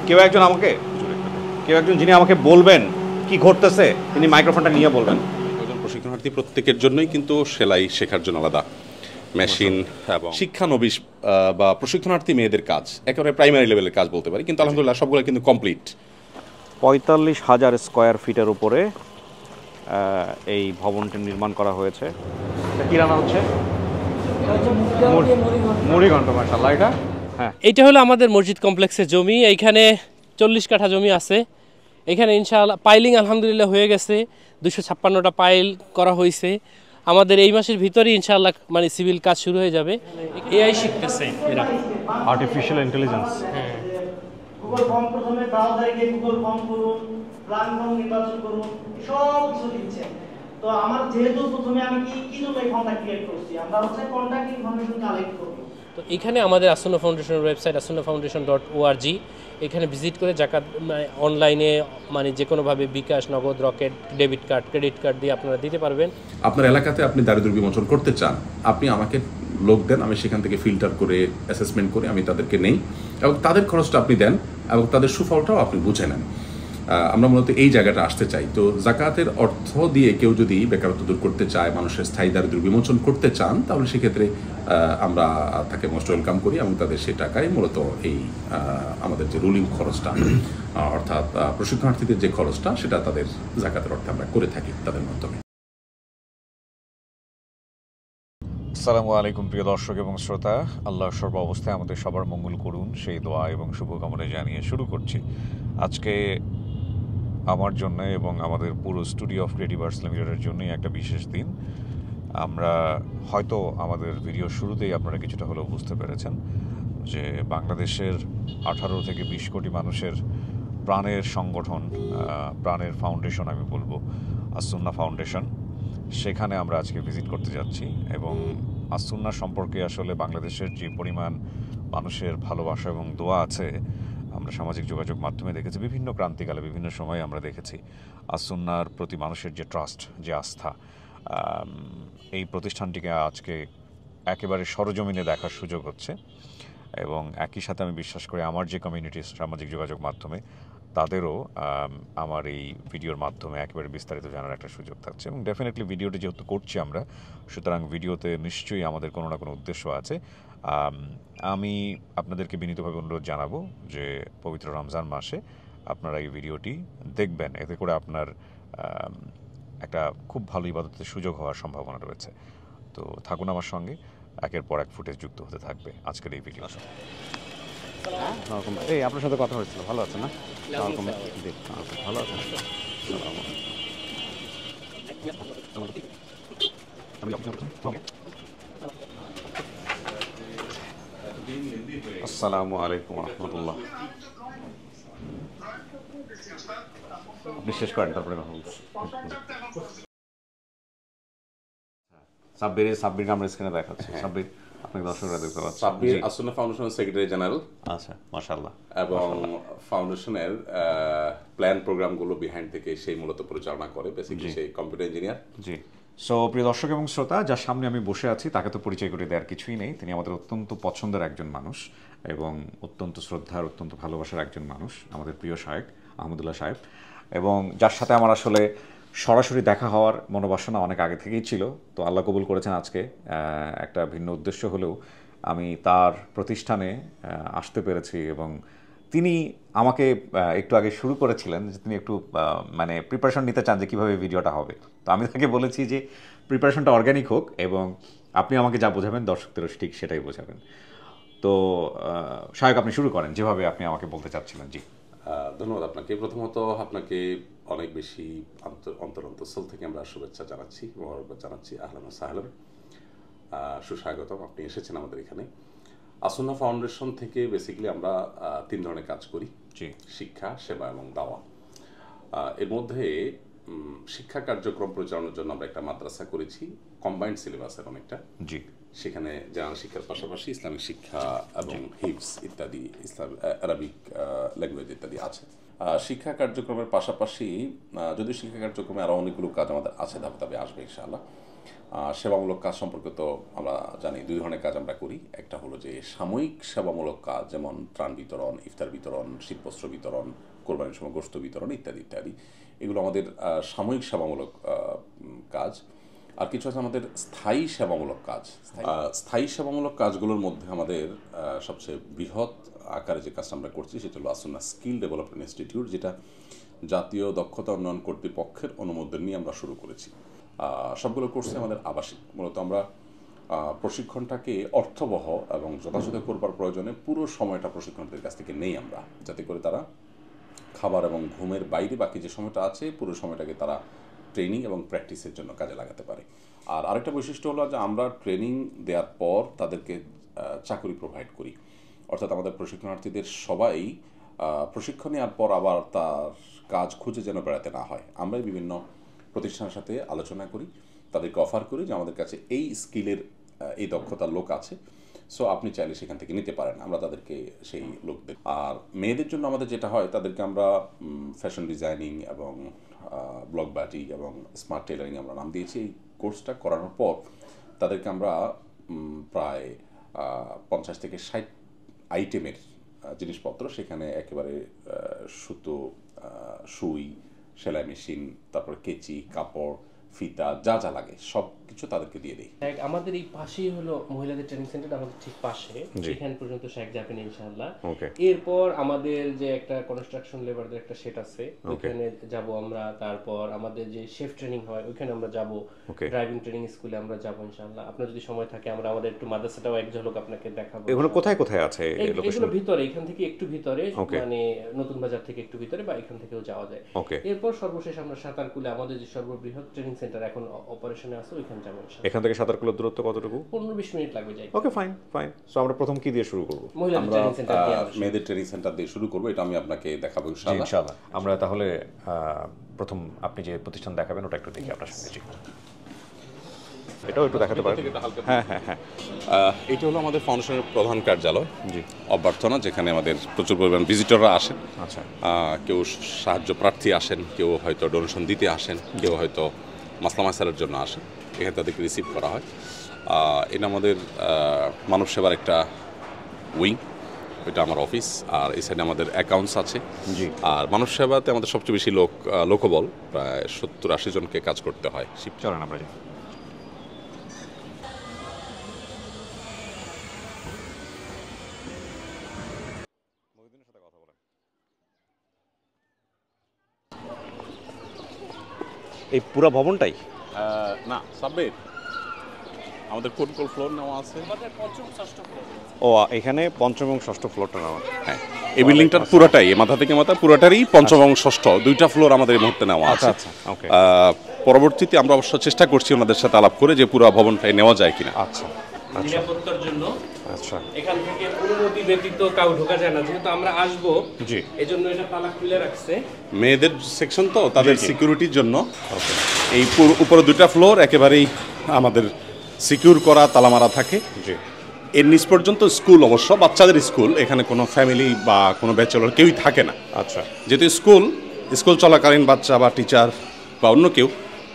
কেউ একজন আমাকে যিনি আমাকে বলবেন কি ঘটতেছে, তিনি মাইক্রোফোনটা নিয়ে বলবেন। একজন প্রশিক্ষণার্থী প্রত্যেকের জন্যই কিন্তু সেলাই শেখার জন্য আলাদা মেশিন এবং শিক্ষানবিশ বা প্রশিক্ষণার্থী মেয়েদের কাজ একেবারে প্রাইমারি লেভেলের কাজ বলতে পারি, কিন্তু আলহামদুলিল্লাহ সবগুলো কিন্তু কমপ্লিট। 45,000 স্কোয়ার ফিটের উপরে এই ভবনটি নির্মাণ করা হয়েছে। কি রান্না হচ্ছে? মুড়িঘণ্ট। মাশাআল্লাহ। এটা হ্যাঁ, এটা হলো আমাদের মসজিদ কমপ্লেক্সের জমি। এইখানে 40 কাঠা জমি আছে। এখানে ইনশাআল্লাহ পাইলিং আলহামদুলিল্লাহ হয়ে গেছে, 256টা পাইল করা হয়েছে। আমাদের এই মাসের ভিতরেই ইনশাআল্লাহ মানে সিভিল কাজ শুরু হয়ে যাবে। এআই শিখতেছে এরা, আর্টিফিশিয়াল ইন্টেলিজেন্স। হ্যাঁ, গুগল ফর্ম প্রথমে ব্রাউজারে গিয়ে গুগল ফর্ম করুন, প্ল্যান ফর্ম নির্বাচন করুন, সব কিছু দিচ্ছে। তো আমার যেহেতু প্রথমে আমি কি জন্য এই ফর্মটা ক্রিয়েট করছি, আমরা হচ্ছে কন্টাক্ট ইনফরমেশন কালেক্ট করব। তো এখানে আমাদের আসন্ন ফাউন্ডেশনের ওয়েবসাইট assunnafoundation.org, এখানে ভিজিট করে জাকাত অনলাইনে মানে যে কোনোভাবে বিকাশ, নগদ, rocket, debit card, credit card দিয়ে আপনারা দিতে পারবেন। আপনার এলাকাতে আপনি দারিদ্র্য বিমোচন করতে চান, আপনি আমাকে লোক দেন, আমি সেখান থেকে ফিল্টার করে অ্যাসেসমেন্ট করে আমি তাদেরকে নেই এবং তাদের খরচটা আপনি দেন এবং তাদের সুফলটাও আপনি বুঝে নেন। আমরা মূলত এই জায়গাটা আসতে চাই। তো জাকাতের অর্থ দিয়ে কেউ যদি বেকারত্ব দূর করতে চায়, মানুষের স্থায়ী দারিদ্র্য বিমোচন করতে চান, তাহলে সেক্ষেত্রে আমরা তাকে মোস্ট ওয়েলকাম করি এবং তাদের সে টাকায় মূলত এই আমাদের যে রুলিং খরচটা অর্থাৎ প্রশিক্ষণার্থীদের যে খরচটা সেটা তাদের জাকাতের অর্থে আমরা করে থাকি তাদের মাধ্যমে। আসসালামু আলাইকুম প্রিয় দর্শক এবং শ্রোতা, আল্লাহ সর্ব অবস্থায় আমাদের সবার মঙ্গল করুন সেই দোয়া এবং শুভকামনা জানিয়ে শুরু করছি। আজকে আমার জন্য এবং আমাদের পুরো স্টুডিও অফ ক্রিয়েটিভ আর্টস লিমিটেডের জন্যই একটা বিশেষ দিন। আমরা হয়তো আমাদের ভিডিও শুরুতেই আপনারা কিছুটা হলেও বুঝতে পেরেছেন যে বাংলাদেশের 18 থেকে 20 কোটি মানুষের প্রাণের সংগঠন, প্রাণের ফাউন্ডেশন আমি বলবো, আসুন্না ফাউন্ডেশন, সেখানে আমরা আজকে ভিজিট করতে যাচ্ছি। এবং আসুন্না সম্পর্কে আসলে বাংলাদেশের যে পরিমাণ মানুষের ভালোবাসা এবং দোয়া আছে আমরা সামাজিক যোগাযোগ মাধ্যমে দেখেছি, বিভিন্ন ক্রান্তিকালে বিভিন্ন সময়ে আমরা দেখেছি আসুন্নার প্রতি মানুষের যে ট্রাস্ট, যে আস্থা, এই প্রতিষ্ঠানটিকে আজকে একেবারে সরজমিনে দেখার সুযোগ হচ্ছে। এবং একই সাথে আমি বিশ্বাস করি আমার যে কমিউনিটি সামাজিক যোগাযোগ মাধ্যমে তাদেরও আমার এই ভিডিওর মাধ্যমে একেবারে বিস্তারিত জানার একটা সুযোগ থাকছে। এবং ডেফিনেটলি ভিডিওটি যেহেতু করছি আমরা, সুতরাং ভিডিওতে নিশ্চয়ই আমাদের কোনো না কোনো উদ্দেশ্য আছে। আমি আপনাদেরকে বিনীতভাবে অনুরোধ জানাবো যে পবিত্র রমজান মাসে আপনারা এই ভিডিওটি দেখবেন, এতে করে আপনার একটা খুব ভালো ইবাদতের সুযোগ হওয়ার সম্ভাবনা রয়েছে। তো থাকুন আমার সঙ্গে, একের পর এক ফুটেজ যুক্ত হতে থাকবে আজকের এই ভিডিও। এই আপনার সাথে কথা হয়েছিল, ভালো আছে না? ভালো আছেন? আসসালামু আলাইকুম রহমতুল্লাহ। বিশেষ করেন তারপরে কথা বলছি। সাব্বির আমরা স্ক্রিনে দেখাচ্ছি। সাব্বির আপনাকে দর্শকরা দেখতে পাচ্ছি। সাব্বির আসুন্না ফাউন্ডেশনের সেক্রেটারি জেনারেল। আচ্ছা, মাশাআল্লাহ। এবং ফাউন্ডেশনের প্ল্যান প্রোগ্রামগুলো বিহাইন্ড থেকে সেই মূলত পরিচালনা করে, বেসিক্যালি সেই কম্পিউটার ইঞ্জিনিয়ার। জি। সো প্রিয় দর্শক এবং শ্রোতা, যার সামনে আমি বসে আছি তাকে তো পরিচয় করে দেওয়ার কিছুই নেই। তিনি আমাদের অত্যন্ত পছন্দের একজন মানুষ এবং অত্যন্ত শ্রদ্ধার, অত্যন্ত ভালোবাসার একজন মানুষ, আমাদের প্রিয় শায়েখ আহমদুল্লাহ সাহেব। এবং যার সাথে আমার আসলে সরাসরি দেখা হওয়ার মনোবাসনা অনেক আগে থেকেই ছিল। তো আল্লাহ কবুল করেছেন আজকে একটা ভিন্ন উদ্দেশ্য হলেও আমি তার প্রতিষ্ঠানে আসতে পেরেছি। এবং তিনি আমাকে একটু আগে শুরু করেছিলেন যে তিনি একটু মানে প্রিপারেশন নিতে চান যে কীভাবে ভিডিওটা হবে। তো আমি তাকে বলেছি যে প্রিপারেশনটা অর্গ্যানিক হোক এবং আপনি আমাকে যা বোঝাবেন দর্শকদেরও ঠিক সেটাই বোঝাবেন। তো শায়েখ, আপনি শুরু করেন যেভাবে আপনি আমাকে বলতে চাচ্ছিলেন। জি, ধন্যবাদ আপনাকে। প্রথমত আপনাকে অনেক বেশি অন্তরস্থল থেকে আমরা শুভেচ্ছা জানাচ্ছি, মোবারকবাদ জানাচ্ছি। আহলান ওয়া সাহলান, সুস্বাগতম, আপনি এসেছেন আমাদের এখানে। আসুন্না ফাউন্ডেশন থেকে বেসিক্যালি আমরা 3 ধরনের কাজ করি, শিক্ষা, সেবা এবং দাওয়া। এর মধ্যে শিক্ষা কার্যক্রম পরিচালনার জন্য আমরা একটা মাদ্রাসা করেছি, কম্বাইন্ড সিলেবাসের অনেকটা। জি, সেখানে জেনারেল শিক্ষার পাশাপাশি ইসলামিক শিক্ষা এবং হিফজ ইত্যাদি, আরবিক ল্যাঙ্গুয়েজ ইত্যাদি আছে। শিক্ষা কার্যক্রমের পাশাপাশি যদিও শিক্ষা কার্যক্রমে আরও অনেকগুলো কাজ আমাদের আছে, ধাপে ধাপে আসবে ইনশাআল্লাহ। সেবামূলক কাজ সম্পর্কে তো আমরা জানি দুই ধরনের কাজ আমরা করি। একটা হলো যে সাময়িক সেবামূলক কাজ, যেমন ত্রাণ বিতরণ, ইফতার বিতরণ, শীতবস্ত্র বিতরণ, কোরবানির সময় গোশত বিতরণ ইত্যাদি ইত্যাদি। এগুলো আমাদের সাময়িক সেবামূলক কাজ। আর কিছু আছে আমাদের স্থায়ী সেবামূলক কাজ। স্থায়ী সেবামূলক কাজগুলোর মধ্যে আমাদের সবচেয়ে বৃহৎ আকারে যে কাজটা আমরা করছি সেটা হলো আসুন্না স্কিল ডেভেলপমেন্ট ইনস্টিটিউট, যেটা জাতীয় দক্ষতা উন্নয়ন কর্তৃপক্ষের অনুমোদন নিয়ে আমরা শুরু করেছি। সবগুলো কোর্সে আমাদের আবাসিক। মূলত আমরা প্রশিক্ষণটাকে অর্থবহ এবং যথাযথ করবার প্রয়োজনে পুরো সময়টা প্রশিক্ষণদের কাছ থেকে নেই আমরা, যাতে করে তারা খাবার এবং ঘুমের বাইরে বাকি যে সময়টা আছে পুরো সময়টাকে তারা ট্রেনিং এবং প্র্যাকটিসের জন্য কাজে লাগাতে পারে। আর আরেকটা বৈশিষ্ট্য হলো যে আমরা ট্রেনিং দেওয়ার পর তাদেরকে চাকরি প্রোভাইড করি। অর্থাৎ আমাদের প্রশিক্ষণার্থীদের সবাই প্রশিক্ষণ নেওয়ার পর আবার তার কাজ খুঁজে যেন বেড়াতে না হয়। আমরা বিভিন্ন প্রতিষ্ঠানের সাথে আলোচনা করি, তাদেরকে অফার করি যে আমাদের কাছে এই স্কিলের এই দক্ষতার লোক আছে, সো আপনি চাইলে সেখান থেকে নিতে পারেন। আমরা তাদেরকে সেই লোকদের। আর মেয়েদের জন্য আমাদের যেটা হয়, তাদেরকে আমরা ফ্যাশন ডিজাইনিং এবং ব্লক বাটিক এবং স্মার্ট টেলারিং আমরা নাম দিয়েছি। এই কোর্সটা করানোর পর তাদেরকে আমরা প্রায় 50 থেকে 60 আইটেমের জিনিসপত্র, সেখানে একেবারে সুতো, সুই, সেলাই মেশিন, তারপর কেচি, কাপড়, ফিতা, যা যা লাগে সব কিছু তাদেরকে দিয়ে দিই। আমাদের এই পাশেই হলো মহিলাদের ট্রেনিং সেন্টার, আমাদের ঠিক পাশে, সেখানে পর্যন্ত শেখ যাবেন ইনশাআল্লাহ। এরপর আমাদের যে একটা কনস্ট্রাকশন লেবারদের একটা সেট আছে, ওখানে যাব আমরা। তারপর আমাদের যে শেফ ট্রেনিং হয় ওখানে আমরা যাব। ড্রাইভিং ট্রেনিং স্কুলে আমরা যাব ইনশাআল্লাহ। আপনার যদি সময় থাকে আমরা আমাদের একটু মাদ্রাসাটাও এক ঝলক আপনাকে দেখাবো। এগুলো কোথায় কোথায় আছে? এগুলো ভিতরে, এখান থেকে একটু ভিতরে, মানে নতুন বাজার থেকে একটু ভিতরে, বা এখান থেকেও যাওয়া যায়। এরপর সর্বশেষ আমরা সাঁতারকুলে আমাদের যে সর্ববৃহৎ ট্রেনিং সেন্টার এখন অপারেশনে আছে, ওইখানে যাবো ইনশাআল্লাহ। এখান থেকে সাঁতারকুলের দূরত্ব কতটুকু? 15-20 মিনিট লাগবে যাই। ওকে, ফাইন ফাইন। সো আমরা প্রথম কি দিয়ে শুরু করব? আমরা মেয়েদের ট্রেনিং সেন্টার দিয়ে শুরু করব, এটা আমি আপনাকে দেখাবো ইনশাআল্লাহ। আমরা তাহলে প্রথম আপনি যে প্রতিষ্ঠান দেখাবেন ওটা একটু দেখি আপনার সঙ্গে। এটাও একটু দেখাতে পারেন? হ্যাঁ হ্যাঁ হ্যাঁ। এটা হলো আমাদের ফাউন্ডেশনের প্রধান কার্যালয় অভ্যর্থনা, যেখানে আমাদের প্রচুর পরিমাণ ভিজিটররা আসেন। আচ্ছা। কেউ সাহায্য প্রার্থী আসেন, কেউ হয়তো ডোনেশন দিতে আসেন, কেউ হয়তো মাসলা মাসালার জন্য আসেন। এখানে তাদেরকে রিসিভ করা হয়। এটা আমাদের মানব সেবার একটা উইং, এটা আমার অফিস। আর এই সাইডে আমাদের অ্যাকাউন্টস আছে। আর মানব সেবাতে আমাদের সবচেয়ে বেশি লোকবল, প্রায় 70-80 জনকে কাজ করতে হয়। চলেন আমরা যাই। এই পুরো ভবনটাই? না, সাব্বির, আমাদের কোন কোন ফ্লোর নেওয়া আছে? ও, এখানে পঞ্চম এবং ষষ্ঠ ফ্লোরটা নেওয়া। হ্যাঁ, এই বিল্ডিংটার পুরোটাই, মাথা থেকে মাথা পুরোটারই পঞ্চম এবং ষষ্ঠ দুইটা ফ্লোর আমাদের এই মুহূর্তে নেওয়া আছে। ওকে। পরবর্তীতে আমরা অবশ্য চেষ্টা করছি ওনাদের সাথে আলাপ করে যে পুরো ভবনটাই নেওয়া যায় কিনা। আচ্ছা। নিরাপত্তার জন্য আচ্ছা, এখান থেকে অনুমতি ব্যতীত কাউ ঢোকা যায় না, যেহেতু আমরা আসবো। জি, এজন্য এটা তালা খুলে রাখছে। মেয়েদের সেকশন তো, তাদের সিকিউরিটির জন্য এই উপরে দুইটা ফ্লোর একেবারেই আমাদের সিকিউর করা, তালা মারা থাকে। জি। এর নিচ পর্যন্ত স্কুল, অবশ্য বাচ্চাদের স্কুল, এখানে কোনো ফ্যামিলি বা কোনো ব্যাচেলর কেউই থাকে না। আচ্ছা। যেহেতু স্কুল চলাকালীন বাচ্চা বা টিচার বা অন্য কেউ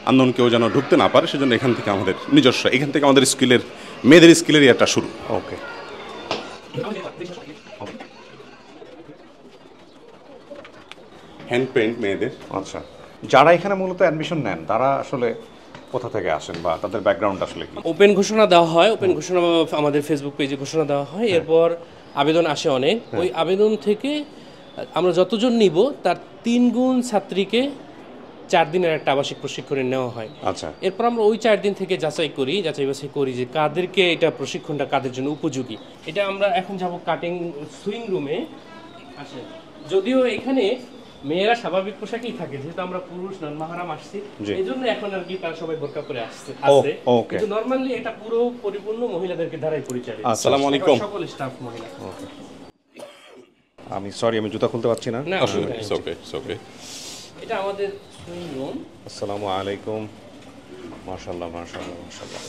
আন্দোলন কেউ যেন ঢুকতে না পারে, সেজন্য এখান থেকে আমাদের নিজস্ব, এখান থেকে আমাদের স্কিলের, মেয়েদের স্কিলেরই একটা শুরু। ওকে। হ্যান্ড পেইন্ট মেয়েদের। আচ্ছা, যারা এখানে মূলত অ্যাডমিশন নেন তারা আসলে কোথা থেকে আসেন বা তাদের ব্যাকগ্রাউন্ড আসলে কি? ওপেন ঘোষণা দেওয়া হয়, ওপেন ঘোষণা আমাদের ফেসবুক পেজে ঘোষণা দেওয়া হয়। এরপর আবেদন আসে অনেক। ওই আবেদন থেকে আমরা যতজন নিব তার 3 গুণ ছাত্রীকে 4 দিনের একটা আবাসিক প্রশিক্ষণে নেওয়া হয়। আচ্ছা। এরপর আমরা ওই 4 দিন থেকে যাচাই বাছাই করি যে কাদেরকে এটা প্রশিক্ষণটা কাদের জন্য উপযোগী। এটা আমরা এখন যাব কাটিং সুইং রুমে। আসেন। যদিও এখানে মেয়েরা স্বাভাবিক পোশাকেই থাকে, যেহেতু আমরা পুরুষ নন মাহারাম আসছি, এই জন্য এখন আর কি তারা সবাই বোরকা পরে আসছে। কিন্তু নরমালি এটা পুরো পরিপূর্ণ মহিলাদেরকে দ্বারাই পরিচালিত। আসসালামু আলাইকুম। সকল স্টাফ মহিলা। আমি সরি, আমি জুতা খুলতে পারছি না। ওকে। এটা আমাদের সুইং রুম। আসসালামু আলাইকুম। মাশাআল্লাহ মাশাআল্লাহ মাশাআল্লাহ।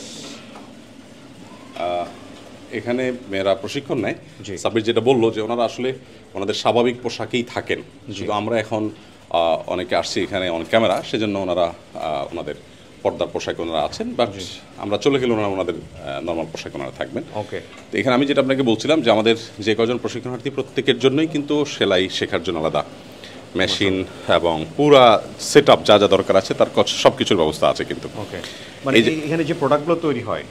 এখানে মেয়েরা প্রশিক্ষণ নেয়। সাব্বির যেটা বললো যে ওনারা আসলে ওনাদের স্বাভাবিক পোশাকেই থাকেন, শুধু আমরা এখন অনেকে আসছি এখানে অনেক ক্যামেরা, সেজন্য ওনারা ওনাদের পর্দার পোশাক ওনারা আছেন, বাট আমরা চলে গেলে ওনারা ওনাদের নর্মাল পোশাক ওনারা থাকবেন। ওকে, তো এখানে আমি যেটা আপনাকে বলছিলাম যে আমাদের যে কজন প্রশিক্ষণার্থী প্রত্যেকের জন্যই কিন্তু সেলাই শেখার জন্য আলাদা মেশিন এবং পুরা সেট আপ যা যা দরকার আছে তার সব কিছুর ব্যবস্থা আছে কিন্তু। ওকে, মানে এই যে- এখানে যে প্রোডাক্টগুলো তৈরি হয়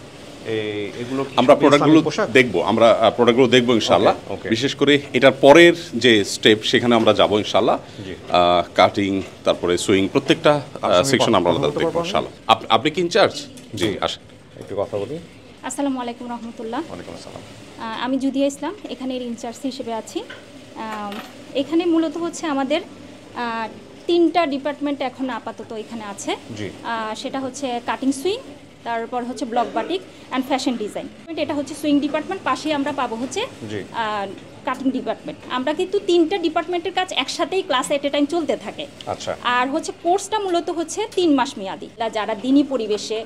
এগুলো কি আমরা সব প্রোডাক্টগুলো ইসলামী পোশাক? দেখবো, আমরা প্রোডাক্টগুলো দেখবো ইনশাআল্লাহ। Okay, okay. বিশেষ করে এটার পরের যে স্টেপ সেখানে আমরা যাবো ইনশাআল্লাহ। জি। কাটিং, তারপরে সুইং, প্রত্যেকটা আমি সেকশন আমরা কথা আলাদা বলতে দেখবো পারবো আমি? ইনশাআল্লাহ। আপনি কি ইনচার্জ? জি, আসেন। একটু কথা বলি। আসসালামু আলাইকুম রহমতুল্লাহ। ওয়ালাইকুম আসসালাম। আমি জুদিয়া ইসলাম, এখানের ইনচার্জ হিসেবে আছি। এখানে মূলত হচ্ছে আমাদের 3টা ডিপার্টমেন্ট এখন আপাতত এখানে আছে। জি। সেটা হচ্ছে কাটিং সুইং, তারপর হচ্ছে block batik and fashion design. এটা হচ্ছে সুইং ডিপার্টমেন্ট, পাশেই আমরা পাবো হচ্ছে জি। Cutting department. আমরা কিন্তু 3টা ডিপার্টমেন্টের কাজ একসাথেই ক্লাস এট এ টাইম চলতে থাকে। আচ্ছা, আর হচ্ছে কোর্সটা মূলত হচ্ছে 3 মাস মেয়াদি। যারা দিনী পরিবেশে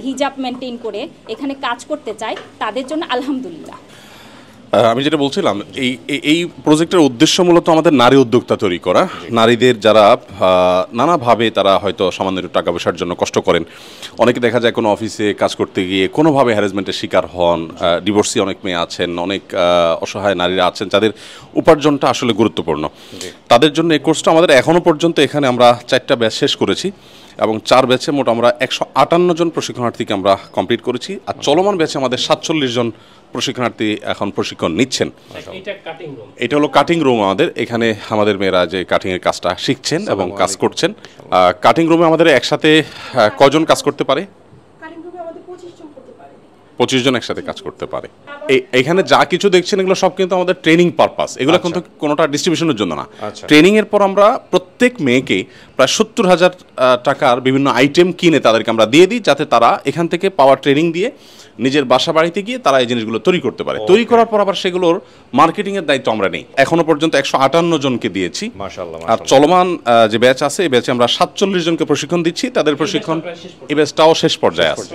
হিজাব মেনটেন করে এখানে কাজ করতে চায় তাদের জন্য আলহামদুলিল্লাহ। আমি যেটা বলছিলাম, এই প্রজেক্টের উদ্দেশ্য মূলত আমাদের নারী উদ্যোক্তা তৈরি করা। নারীদের যারা নানাভাবে তারা হয়তো সামান্য একটু টাকা পয়সার জন্য কষ্ট করেন, অনেকে দেখা যায় কোনো অফিসে কাজ করতে গিয়ে কোনোভাবে হ্যারাসমেন্টের শিকার হন, ডিভোর্সি অনেক মেয়ে আছেন, অনেক অসহায় নারীরা আছেন যাদের উপার্জনটা আসলে গুরুত্বপূর্ণ। তাদের জন্য এই কোর্সটা আমাদের এখনও পর্যন্ত এখানে আমরা 4টা ব্যাচ শেষ করেছি এবং 4 ব্যাচে মোট আমরা 158 জন প্রশিক্ষণার্থীকে আমরা কমপ্লিট করেছি। আর চলমান ব্যাচে আমাদের 47 জন প্রশিক্ষণার্থী এখন প্রশিক্ষণ নিচ্ছেন। এটা কাটিং রুম। এটা হলো কাটিং রুম আমাদের। এখানে আমাদের মেয়েরা যে কাটিংয়ের কাজটা শিখছেন এবং কাজ করছেন। কাটিং রুমে আমাদের একসাথে কজন কাজ করতে পারে? 25 জন একসাথে কাজ করতে পারে। এখানে যা কিছু দেখছেন এগুলো সব কিন্তু আমাদের ট্রেনিং পারপাস, এগুলো কিন্তু কোনোটা ডিস্ট্রিবিউশনের জন্য না। আচ্ছা। ট্রেনিং এর পর আমরা প্রত্যেক মেয়েকে প্রায় 70,000 টাকার বিভিন্ন আইটেম কিনে তাদেরকে আমরা দিয়ে দিই, যাতে তারা এখান থেকে পাওয়ার ট্রেনিং দিয়ে নিজের বাসা বাড়িতে গিয়ে তারা এই জিনিসগুলো তৈরি করতে পারে। তৈরি করার পর আবার সেগুলোর মার্কেটিং এর দায়িত্ব আমরা নেই। এখনো পর্যন্ত 158 জনকে দিয়েছি। মাশাআল্লাহ, আর চলমান যে ব্যাচ আছে এই ব্যাচে আমরা 47 জনকে প্রশিক্ষণ দিচ্ছি। তাদের প্রশিক্ষণ এই ব্যাচটাও শেষ পর্যায়ে আছে।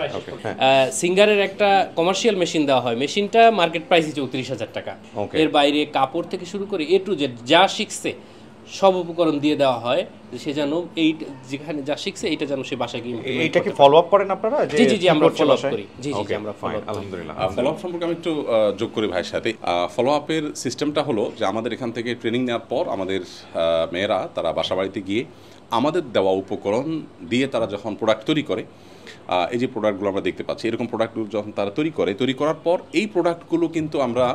সিঙ্গারের একটা কমার্শিয়াল মেশিন দেওয়া হয়, মেশিনটা মার্কেট প্রাইস 34,000 টাকা। Okay. এর বাইরে কাপড় থেকে শুরু করে A to Z যা শিখছে সব উপকরণ দিয়ে দেওয়া হয়, সে যেন এই যেখানে যা শিখছে এইটা যেন সে বাসায় গিয়ে implement এইটা কি করতে ফলো আপ করেন আপনারা? পারে। জি জি জি, আমরা ফলো আপ করি। জি জি জি, ওকে, আমরা ফাইন, ফলো আপ করি। আলহামদুলিল্লাহ। ফলো আপ সম্পর্কে আমি একটু যোগ করি ভাইয়ের সাথে। ফলো আপের সিস্টেমটা হলো যে আমাদের এখান থেকে ট্রেনিং নেওয়ার পর আমাদের মেয়েরা তারা বাসা বাড়িতে গিয়ে আমাদের দেওয়া উপকরণ দিয়ে তারা যখন প্রোডাক্ট তৈরি করে, এই যে প্রোডাক্টগুলো আমরা দেখতে পাচ্ছি, এরকম প্রোডাক্টগুলো যখন তারা তৈরি করার পর এই প্রোডাক্টগুলো কিন্তু আমরা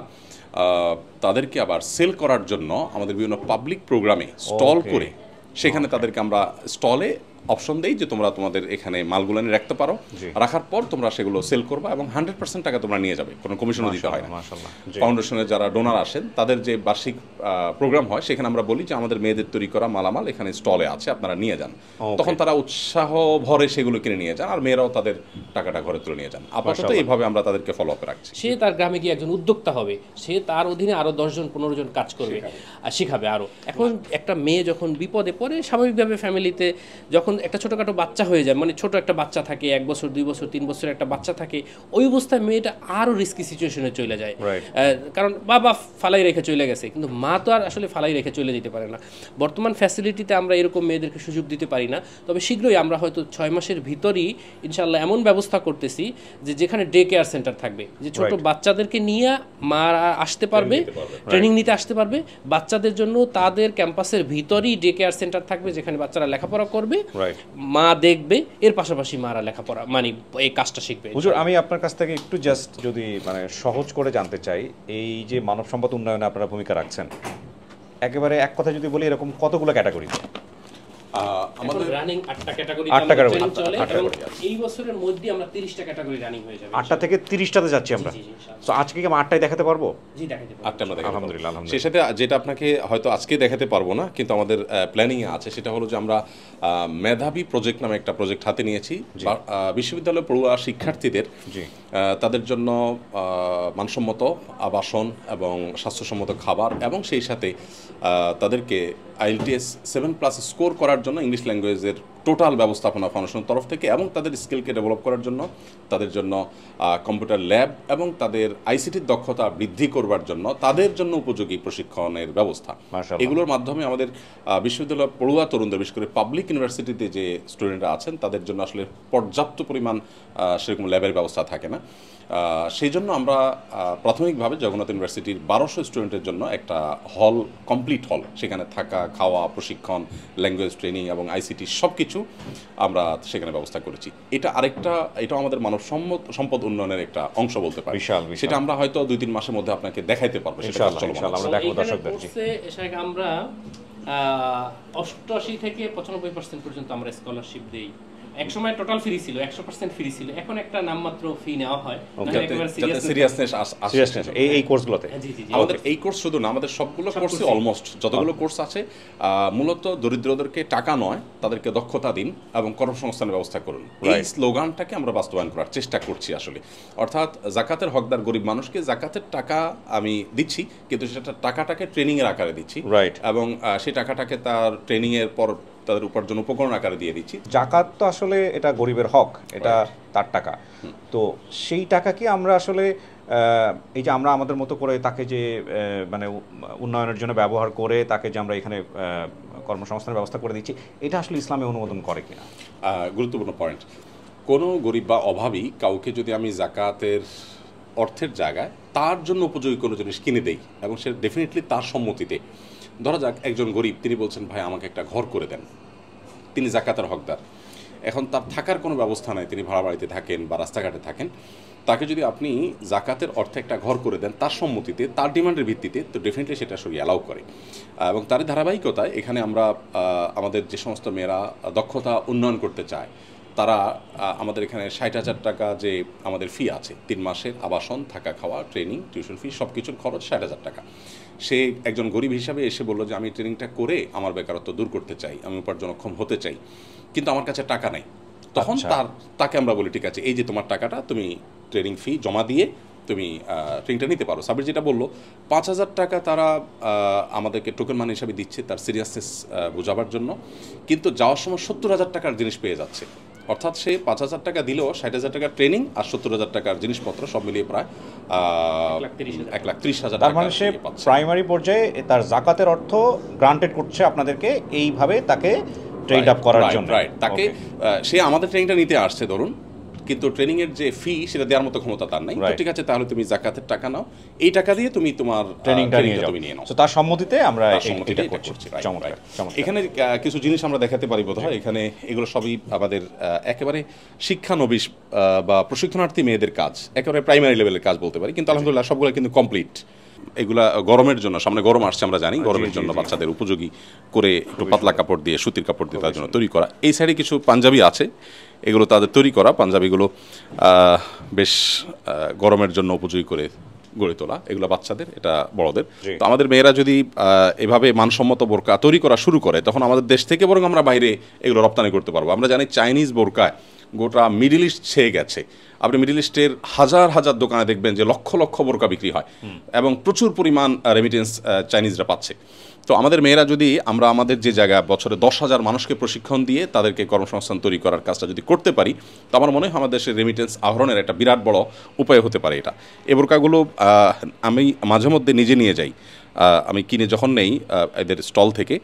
তাদেরকে আবার সেল করার জন্য আমাদের বিভিন্ন পাবলিক প্রোগ্রামে স্টল Okay. করে সেখানে তাদেরকে আমরা স্টলে অপশন দেই যে তোমরা তোমাদের এখানে মালগুলো নিয়ে রাখতে পারো। জি। রাখার পর তোমরা সেগুলো সেল করবা এবং 100% টাকা তোমরা নিয়ে যাবে, কোনো কমিশনও দিতে হয় না। মাশাআল্লাহ, জি। ফাউন্ডেশনের যারা ডোনার আসেন তাদের যে বার্ষিক প্রোগ্রাম হয় সেখানে আমরা বলি যে আমাদের মেয়েদের তৈরি করা মালামাল এখানে স্টলে আছে, আপনারা নিয়ে যান। Okay. তখন তারা উৎসাহ ভরে সেগুলো কিনে নিয়ে যান আর মেয়েরাও তাদের টাকাটা ঘরে তুলে নিয়ে যান। আপাতত মাশাআল্লাহ। এইভাবে আমরা তাদেরকে ফলো আপে রাখছি। সে তার গ্রামে গিয়ে একজন উদ্যোক্তা হবে, সে তার অধীনে আরো 10 জন 15 জন কাজ করবে আর শিখাবে আরো। এখন একটা মেয়ে যখন বিপদে পড়ে, স্বাভাবিকভাবে ফ্যামিলিতে যখন একটা ছোটখাটো বাচ্চা হয়ে যায়, মানে ছোট একটা বাচ্চা থাকে, 1 বছর 2 বছর 3 বছরের একটা বাচ্চা থাকে, ওই অবস্থায় মেয়েটা আরো রিস্কি সিচুয়েশনে চলে যায়। Right. কারণ বাবা ফালাই রেখে চলে গেছে, কিন্তু মা তো আর আসলে ফালাই রেখে চলে যেতে পারে না। বর্তমান ফ্যাসিলিটিতে আমরা এরকম মেয়েদেরকে সুযোগ দিতে পারি না, তবে শীঘ্রই আমরা হয়তো 6 মাসের ভিতরই ইনশাল্লাহ এমন ব্যবস্থা করতেছি যে যেখানে ডে কেয়ার সেন্টার থাকবে, যে ছোট Right. বাচ্চাদেরকে নিয়ে মা আসতে পারবে, ট্রেনিং নিতে আসতে পারবে। বাচ্চাদের জন্য তাদের ক্যাম্পাসের ভিতরেই ডে কেয়ার সেন্টার থাকবে, যেখানে বাচ্চারা লেখাপড়া করবে, Right. মা দেখবে, এর পাশাপাশি মারা লেখাপড়া মানে এই কাজটা শিখবে। হুজুর, আমি আপনার কাছ থেকে একটু জাস্ট যদি মানে সহজ করে জানতে চাই, এই যে মানব সম্পদ উন্নয়নে আপনারা ভূমিকা রাখছেন, একেবারে এক কথা যদি বলি, এরকম কতগুলো ক্যাটাগরি? আমাদের রানিং 8টা ক্যাটাগরি 8টা category, চলে, 8টা এবং category এই বছরের মধ্যে আমরা 30টা ক্যাটাগরি রানিং হয়ে যাবে। 8টা থেকে 30টাতে যাচ্ছি আমরা। জি, জি, ইনশাআল্লাহ। তো আজকে কি আমরা 8টাই দেখাতে পারবো? জি, দেখাতে পারবো। আটটা আমরা দেখাতে পারবো। আলহামদুলিল্লাহ, আলহামদুলিল্লাহ। সেই সাথে যেটা আপনাকে হয়তো আজকে দেখাতে পারবো না, কিন্তু আমাদের প্ল্যানিংয়ে আছে, সেটা হলো যে আমরা মেধাবী প্রজেক্ট নামে একটা প্রজেক্ট হাতে নিয়েছি। বিশ্ববিদ্যালয় পড়ুয়া শিক্ষার্থীদের জি। তাদের জন্য মানসম্মত আবাসন এবং স্বাস্থ্যসম্মত খাবার এবং সেই সাথে তাদেরকে IELTS 7+ স্কোর করার জন্য ইংলিশ ল্যাঙ্গুয়েজের টোটাল ব্যবস্থাপনা ফাউন্ডেশনের তরফ থেকে, এবং তাদের স্কিলকে ডেভেলপ করার জন্য, তাদের জন্য কম্পিউটার ল্যাব এবং তাদের আইসিটির দক্ষতা বৃদ্ধি করবার জন্য তাদের জন্য উপযোগী প্রশিক্ষণের ব্যবস্থা। মাশাআল্লাহ। এগুলোর মাধ্যমে আমাদের বিশ্ববিদ্যালয় পড়ুয়া তরুণদের, বিশেষ করে পাবলিক ইউনিভার্সিটিতে যে স্টুডেন্টরা আছেন তাদের জন্য আসলে পর্যাপ্ত পরিমাণ সেরকম ল্যাবের ব্যবস্থা থাকে না। সেই জন্য আমরা প্রাথমিকভাবে জগন্নাথ ইউনিভার্সিটির 1200 স্টুডেন্টের জন্য একটা হল, কমপ্লিট হল, সেখানে থাকা, খাওয়া, প্রশিক্ষণ, ল্যাঙ্গুয়েজ ট্রেনিং এবং আইসিটি সব কিছু আমরা সেখানে ব্যবস্থা করেছি। এটা আমাদের মানব সম্পদ উন্নয়নের একটা অংশ বলতে পারি। বিশাল। সেটা আমরা হয়তো 2-3 মাসের মধ্যে আপনাকে দেখাইতে পারবো। ইনশাআল্লাহ আমরা দেখব দর্শকদের। আমরা 88 থেকে 95% পর্যন্ত আমরা স্কলারশিপ দেই। এক সময় টোটাল ফ্রি ছিল, 100% ফ্রি ছিল, এখন একটা নামমাত্র ফি নেওয়া হয় এই কোর্সগুলোতে। আমাদের এই কোর্স শুধু না, আমাদের সবগুলো কোর্সই অলমোস্ট যতগুলো কোর্স আছে মূলত দরিদ্রদেরকে টাকা নয়, তাদেরকে দক্ষতা দিন এবং কর্মসংস্থানের ব্যবস্থা করুন, এই স্লোগানটাকে আমরা বাস্তবায়ন করার চেষ্টা করছি আসলে। অর্থাৎ জাকাতের হকদার গরিব মানুষকে জাকাতের টাকা আমি দিচ্ছি, কিন্তু সেটা টাকাটাকে ট্রেনিংয়ের আকারে দিচ্ছি, এবং সেই টাকাটাকে তার ট্রেনিংয়ের পর তাদের উপার্জন উপকরণ আকারে দিয়ে দিচ্ছি। জাকাত তো আসলে এটা গরিবের হক, এটা তার টাকা। তো সেই টাকা কি আমরা আসলে এই যে আমরা আমাদের মতো করে তাকে যে মানে উন্নয়নের জন্য ব্যবহার করে তাকে যে আমরা এখানে কর্মসংস্থানের ব্যবস্থা করে দিচ্ছি, এটা আসলে ইসলামে অনুমোদন করে কিনা? গুরুত্বপূর্ণ পয়েন্ট। কোনো গরিব বা অভাবী কাউকে যদি আমি জাকাতের অর্থের জায়গায় তার জন্য উপযোগী কোনো জিনিস কিনে দেই, এবং সে ডেফিনেটলি তার সম্মতিতে, ধরা যাক একজন গরিব, তিনি বলছেন ভাই আমাকে একটা ঘর করে দেন, তিনি জাকাতের হকদার, এখন তার থাকার কোনো ব্যবস্থা নাই, তিনি ভাড়া বাড়িতে থাকেন বা রাস্তাঘাটে থাকেন, তাকে যদি আপনি জাকাতের অর্থে একটা ঘর করে দেন তার সম্মতিতে, তার ডিমান্ডের ভিত্তিতে, তো ডেফিনেটলি সেটা শরীয়ত অ্যালাউ করে। এবং তারই ধারাবাহিকতায় এখানে আমরা আমাদের যে সমস্ত মেয়েরা দক্ষতা উন্নয়ন করতে চায়, তারা আমাদের এখানে 60,000 টাকা যে আমাদের ফি আছে, 3 মাসের আবাসন, থাকা, খাওয়া, ট্রেনিং, টিউশন ফি সব কিছুর খরচ 60,000 টাকা। সে একজন গরিব হিসাবে এসে বললো যে আমি ট্রেনিংটা করে আমার বেকারত্ব দূর করতে চাই, আমি উপার্জনক্ষম হতে চাই, কিন্তু আমার কাছে টাকা নাই। তখন তাকে আমরা বলি ঠিক আছে, এই যে তোমার টাকাটা, তুমি ট্রেনিং ফি জমা দিয়ে তুমি ট্রেনিংটা নিতে পারো। সাবির যেটা বললো, 5,000 টাকা তারা আমাদেরকে টোকেন মানি হিসাবে দিচ্ছে তার সিরিয়াসনেস বোঝাবার জন্য, কিন্তু যাওয়ার সময় 70,000 টাকার জিনিস পেয়ে যাচ্ছে। অর্থাৎ সে 5,000 টাকা দিলেও 60,000 টাকার ট্রেনিং আর 70,000 টাকার জিনিসপত্র সব মিলিয়ে প্রায় 1,30,000 টাকা। তার মানে সে প্রাইমারি পর্যায়ে তার জাকাতের অর্থ গ্রান্টেড করছে আপনাদেরকে এইভাবে তাকে ট্রেন আপ করার জন্য। রাইট, তাকে সে আমাদের ট্রেনিংটা নিতে আসছে ধরুন, কিন্তু ট্রেনিংয়ের যে ফি সেটা দেওয়ার মতো ক্ষমতা তার নাই। তো ঠিক আছে, তাহলে তুমি জাকাতের টাকা নাও, এই টাকা দিয়ে তুমি তোমার ট্রেনিংটা নিয়ে নাও। তো তার সম্মতিতে আমরা এটা করছি। এখানে কিছু জিনিস আমরা দেখাতে পারি বোধহয়। এখানে এগুলো সবই আমাদের একেবারে শিক্ষানবিশ বা প্রশিক্ষণার্থী মেয়েদের কাজ, একেবারে প্রাইমারি লেভেলের কাজ বলতে পারি, কিন্তু আলহামদুলিল্লাহ সবগুলো কিন্তু কমপ্লিট। এগুলা গরমের জন্য, সামনে গরম আসছে আমরা জানি, গরমের জন্য বাচ্চাদের উপযোগী করে একটু পাতলা কাপড় দিয়ে, সুতির কাপড় দিয়ে তার জন্য তৈরি করা। এই সাইডে কিছু পাঞ্জাবি আছে, এগুলো তাদের তৈরি করা পাঞ্জাবিগুলো বেশ গরমের জন্য উপযোগী করে গড়ে তোলা। এগুলো বাচ্চাদের, এটা বড়দের। তো আমাদের মেয়েরা যদি এভাবে মানসম্মত বোরকা তৈরি করা শুরু করে, তখন আমাদের দেশ থেকে বরং আমরা বাইরে এগুলো রপ্তানি করতে পারবো। আমরা জানি চাইনিজ বোরকায় গোটা মিডল ইস্ট ছেয়ে গেছে। আপনি মিডল ইস্টের হাজার হাজার দোকানে দেখবেন যে লক্ষ লক্ষ বোরকা বিক্রি হয়, এবং প্রচুর পরিমাণ রেমিটেন্স চাইনিজরা পাচ্ছে। তো আমাদের মেয়েরা যদি আমরা আমাদের যে জায়গায় বছরে 10,000 মানুষকে প্রশিক্ষণ দিয়ে তাদেরকে কর্মসংস্থান তৈরি করার কাজটা যদি করতে পারি, তো আমার মনে হয় আমাদের দেশের রেমিটেন্স আহরণের একটা বিরাট বড় উপায় হতে পারে এটা। এই বোরকাগুলো আমি মাঝে মধ্যে নিজে নিয়ে যাই, আমি কিনে যখন নেই এদের স্টল থেকে,